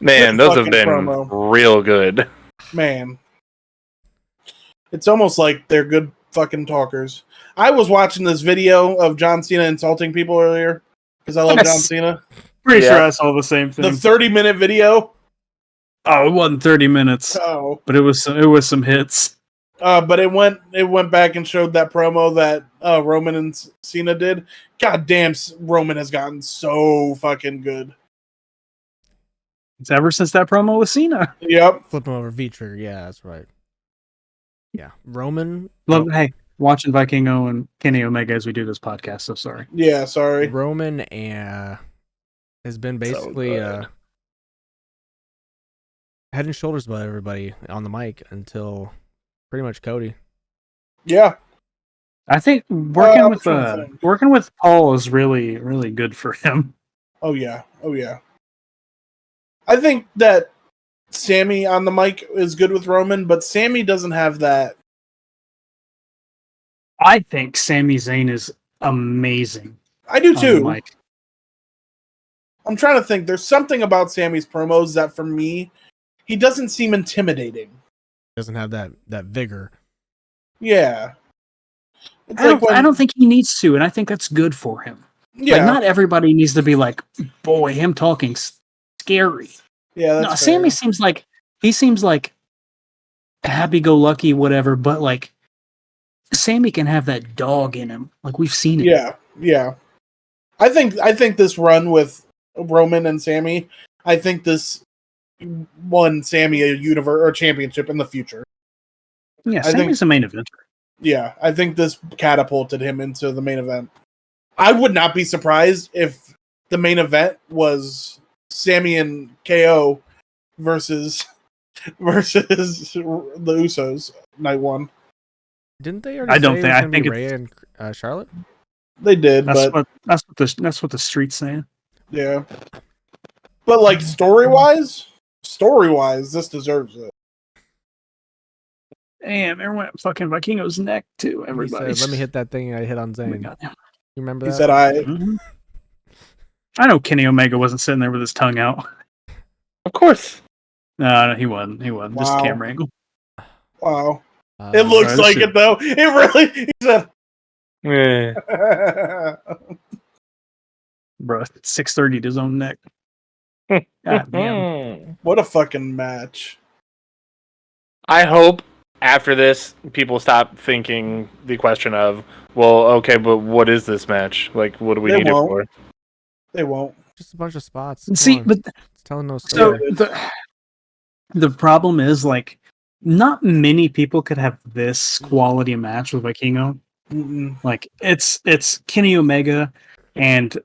Speaker 3: Man,
Speaker 2: Good
Speaker 3: those have been
Speaker 2: promo.
Speaker 3: real good.
Speaker 2: Man. It's almost like they're good fucking talkers. I was watching this video of John Cena insulting people earlier because I love John Cena.
Speaker 4: pretty sure I saw the same thing.
Speaker 2: The 30-minute video.
Speaker 4: Oh, it wasn't 30 minutes.
Speaker 2: Oh.
Speaker 4: But it was some hits.
Speaker 2: But it went back and showed that promo that Roman and Cena did. God damn, Roman has gotten so fucking good.
Speaker 4: It's ever since that promo with Cena.
Speaker 2: Yep.
Speaker 1: Flip him over V-trigger. Yeah, that's right. Yeah. Roman.
Speaker 4: Love watching Vikingo and Kenny Omega as we do this podcast. So sorry.
Speaker 2: Yeah, sorry.
Speaker 1: Roman has been basically head and shoulders above everybody on the mic until pretty much Cody.
Speaker 2: Yeah.
Speaker 4: I think working with Paul is really, really good for him.
Speaker 2: Oh yeah. I think that Sami on the mic is good with Roman, but Sami doesn't have that.
Speaker 4: I think Sami Zayn is amazing.
Speaker 2: I do
Speaker 4: on
Speaker 2: too.
Speaker 4: the mic.
Speaker 2: I'm trying to think. There's something about Sami's promos that, for me, he doesn't seem intimidating.
Speaker 1: Doesn't have that vigor.
Speaker 2: Yeah. It's
Speaker 4: I don't think he needs to, and I think that's good for him.
Speaker 2: Yeah.
Speaker 4: Like, not everybody needs to be like, boy, him talking scary.
Speaker 2: Yeah, that's
Speaker 4: No,
Speaker 2: fair.
Speaker 4: Sami seems like happy-go-lucky, whatever, but like Sami can have that dog in him. Like, we've seen it.
Speaker 2: Yeah. I think this run with Roman and Sami, I think this won Sami a universe or championship in the future.
Speaker 4: Yeah, Sami's the main eventer.
Speaker 2: Yeah, I think this catapulted him into the main event. I would not be surprised if the main event was Sami and KO versus the Usos night one.
Speaker 1: Didn't they already
Speaker 4: I don't
Speaker 1: say
Speaker 4: think.
Speaker 1: it was
Speaker 4: I
Speaker 1: gonna
Speaker 4: think
Speaker 1: be
Speaker 4: it's,
Speaker 1: Rhea and Charlotte?
Speaker 2: They did,
Speaker 4: that's what the street's saying.
Speaker 2: yeah. But like story wise, this deserves it.
Speaker 4: Damn, everyone fucking Vikingo's neck too.
Speaker 1: He
Speaker 4: Everybody.
Speaker 1: said, "Let me hit that thing I hit on
Speaker 4: Oh my
Speaker 1: Zayn."
Speaker 4: God.
Speaker 1: You remember
Speaker 2: He
Speaker 1: that?
Speaker 2: said,
Speaker 4: Mhm. I know Kenny Omega wasn't sitting there with his tongue out.
Speaker 3: Of course.
Speaker 4: No, he wasn't. He wasn't. Just
Speaker 2: Wow.
Speaker 4: camera angle.
Speaker 2: Wow. It looks
Speaker 4: this
Speaker 2: like
Speaker 4: is-
Speaker 2: it though. It really. He said.
Speaker 3: Yeah.
Speaker 4: Bro, 630 to his own neck. God damn.
Speaker 2: What a fucking match.
Speaker 3: I hope after this, people stop thinking the question of, well, okay, but what is this match? Like, what do we
Speaker 2: They
Speaker 3: need
Speaker 2: won't.
Speaker 3: it for?
Speaker 2: They won't.
Speaker 1: Just a bunch of spots. Come
Speaker 4: See,
Speaker 1: on.
Speaker 4: but
Speaker 1: It's telling no
Speaker 4: so
Speaker 1: story.
Speaker 4: the problem is like not many people could have this quality match with Vikingo.
Speaker 2: Mm-mm.
Speaker 4: Like it's Kenny Omega and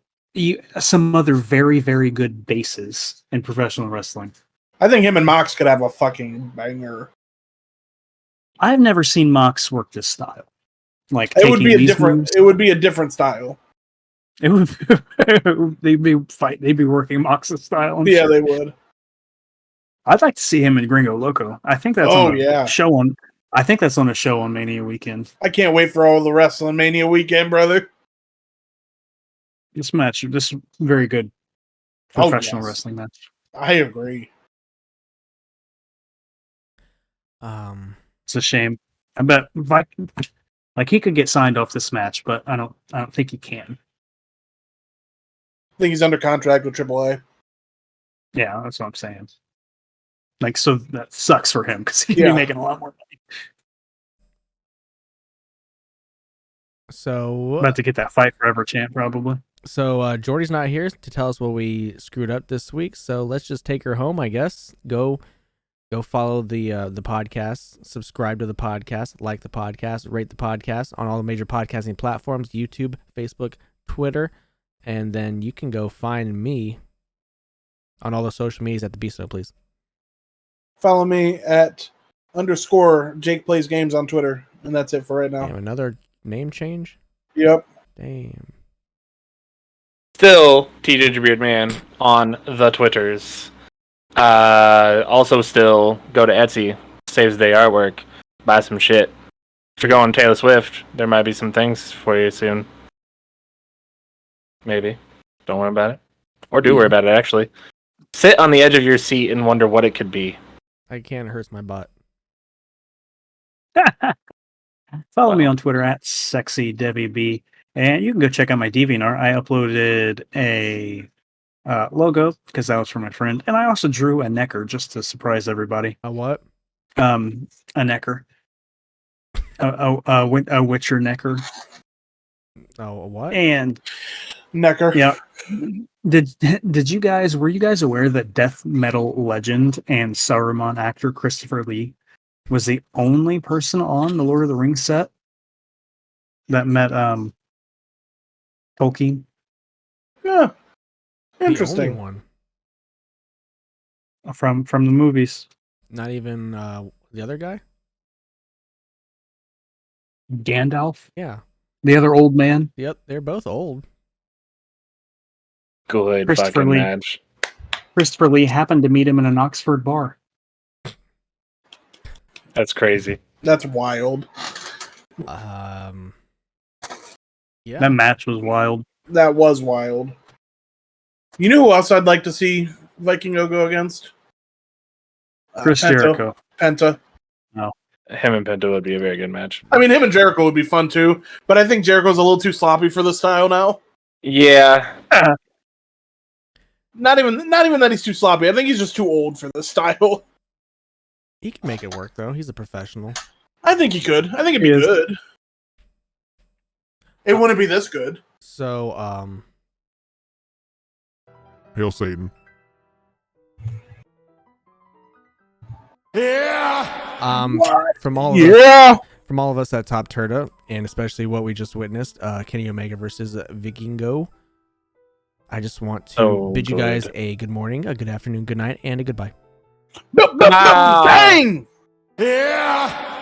Speaker 4: some other very, very good bases in professional wrestling.
Speaker 2: I think him and Mox could have a fucking banger.
Speaker 4: I've never seen Mox work this style. Like
Speaker 2: It would be a
Speaker 4: these
Speaker 2: different.
Speaker 4: moves-
Speaker 2: It would be a different style.
Speaker 4: It would they'd be working Mox's style. I'm
Speaker 2: Yeah,
Speaker 4: sure.
Speaker 2: they would.
Speaker 4: I'd like to see him in Gringo Loco. I think that's
Speaker 2: Oh,
Speaker 4: on a
Speaker 2: yeah.
Speaker 4: show on. I think that's on a show on Mania weekend.
Speaker 2: I can't wait for all the Wrestling Mania weekend, brother.
Speaker 4: This very good
Speaker 2: Oh,
Speaker 4: professional
Speaker 2: yes.
Speaker 4: wrestling match.
Speaker 2: I agree.
Speaker 4: It's a shame. I bet like he could get signed off this match, but I don't think he can.
Speaker 2: I think he's under contract with AAA.
Speaker 4: Yeah, that's what I'm saying. Like, so that sucks for him because he'd
Speaker 2: Yeah.
Speaker 4: be making a lot more money.
Speaker 1: So
Speaker 4: About to get that Fight Forever chant, probably.
Speaker 1: Jordy's not here to tell us what we screwed up this week. So let's just take her home, I guess. Go follow the podcast, subscribe to the podcast, like the podcast, rate the podcast on all the major podcasting platforms: YouTube, Facebook, Twitter, and then you can go find me on all the social medias at the Beasto, please.
Speaker 2: Follow me at _ Jake Plays Games on Twitter, and that's it for right now.
Speaker 1: Damn, another name change.
Speaker 2: Yep.
Speaker 1: Damn.
Speaker 3: Still, T Gingerbeard Man on the Twitters. Also, still go to Etsy, saves the day artwork, buy some shit. If you're going Taylor Swift, there might be some things for you soon. Maybe. Don't worry about it. Or do worry about it, actually. Sit on the edge of your seat and wonder what it could be.
Speaker 1: I can't. It hurts my butt.
Speaker 4: Follow me on Twitter at SexyDebbieB. And you can go check out my DeviantArt. I uploaded a logo because that was for my friend. And I also drew a necker just to surprise everybody.
Speaker 1: A what?
Speaker 4: A necker. A Witcher necker.
Speaker 1: Oh, a what?
Speaker 4: And
Speaker 2: Necker.
Speaker 4: yeah. Did you guys, were you guys aware that death metal legend and Saruman actor Christopher Lee was the only person on the Lord of the Rings set? that met Tolkien.
Speaker 2: Yeah.
Speaker 1: The only
Speaker 2: Interesting.
Speaker 1: one.
Speaker 4: From the movies.
Speaker 1: Not even the other guy?
Speaker 4: Gandalf,
Speaker 1: Yeah.
Speaker 4: the other old man.
Speaker 1: Yep, they're both old.
Speaker 3: Good
Speaker 4: Christopher
Speaker 3: fucking
Speaker 4: Lee.
Speaker 3: match.
Speaker 4: Christopher Lee happened to meet him in an Oxford bar.
Speaker 3: That's crazy.
Speaker 2: That's wild.
Speaker 1: Yeah.
Speaker 4: That match was wild.
Speaker 2: That was wild. You know who else I'd like to see Vikingo go against?
Speaker 4: Chris Jericho.
Speaker 2: Penta.
Speaker 3: Him and Penta would be a very good match.
Speaker 2: I mean, him and Jericho would be fun too, but I think Jericho's a little too sloppy for the style now.
Speaker 3: Yeah.
Speaker 2: Not even that he's too sloppy. I think he's just too old for this style.
Speaker 1: He can make it work though. He's a professional.
Speaker 2: I think he could. I think it'd be
Speaker 4: He is.
Speaker 2: good. It wouldn't be this good.
Speaker 1: So,
Speaker 5: Hail Satan.
Speaker 1: from all of us,
Speaker 2: Yeah.
Speaker 1: from all of us at TOPTERTA, and especially what we just witnessed, Kenny Omega versus Vikingo. I just want to bid you guys a good morning, a good afternoon, good night, and a goodbye.
Speaker 2: Bang!
Speaker 5: Yeah.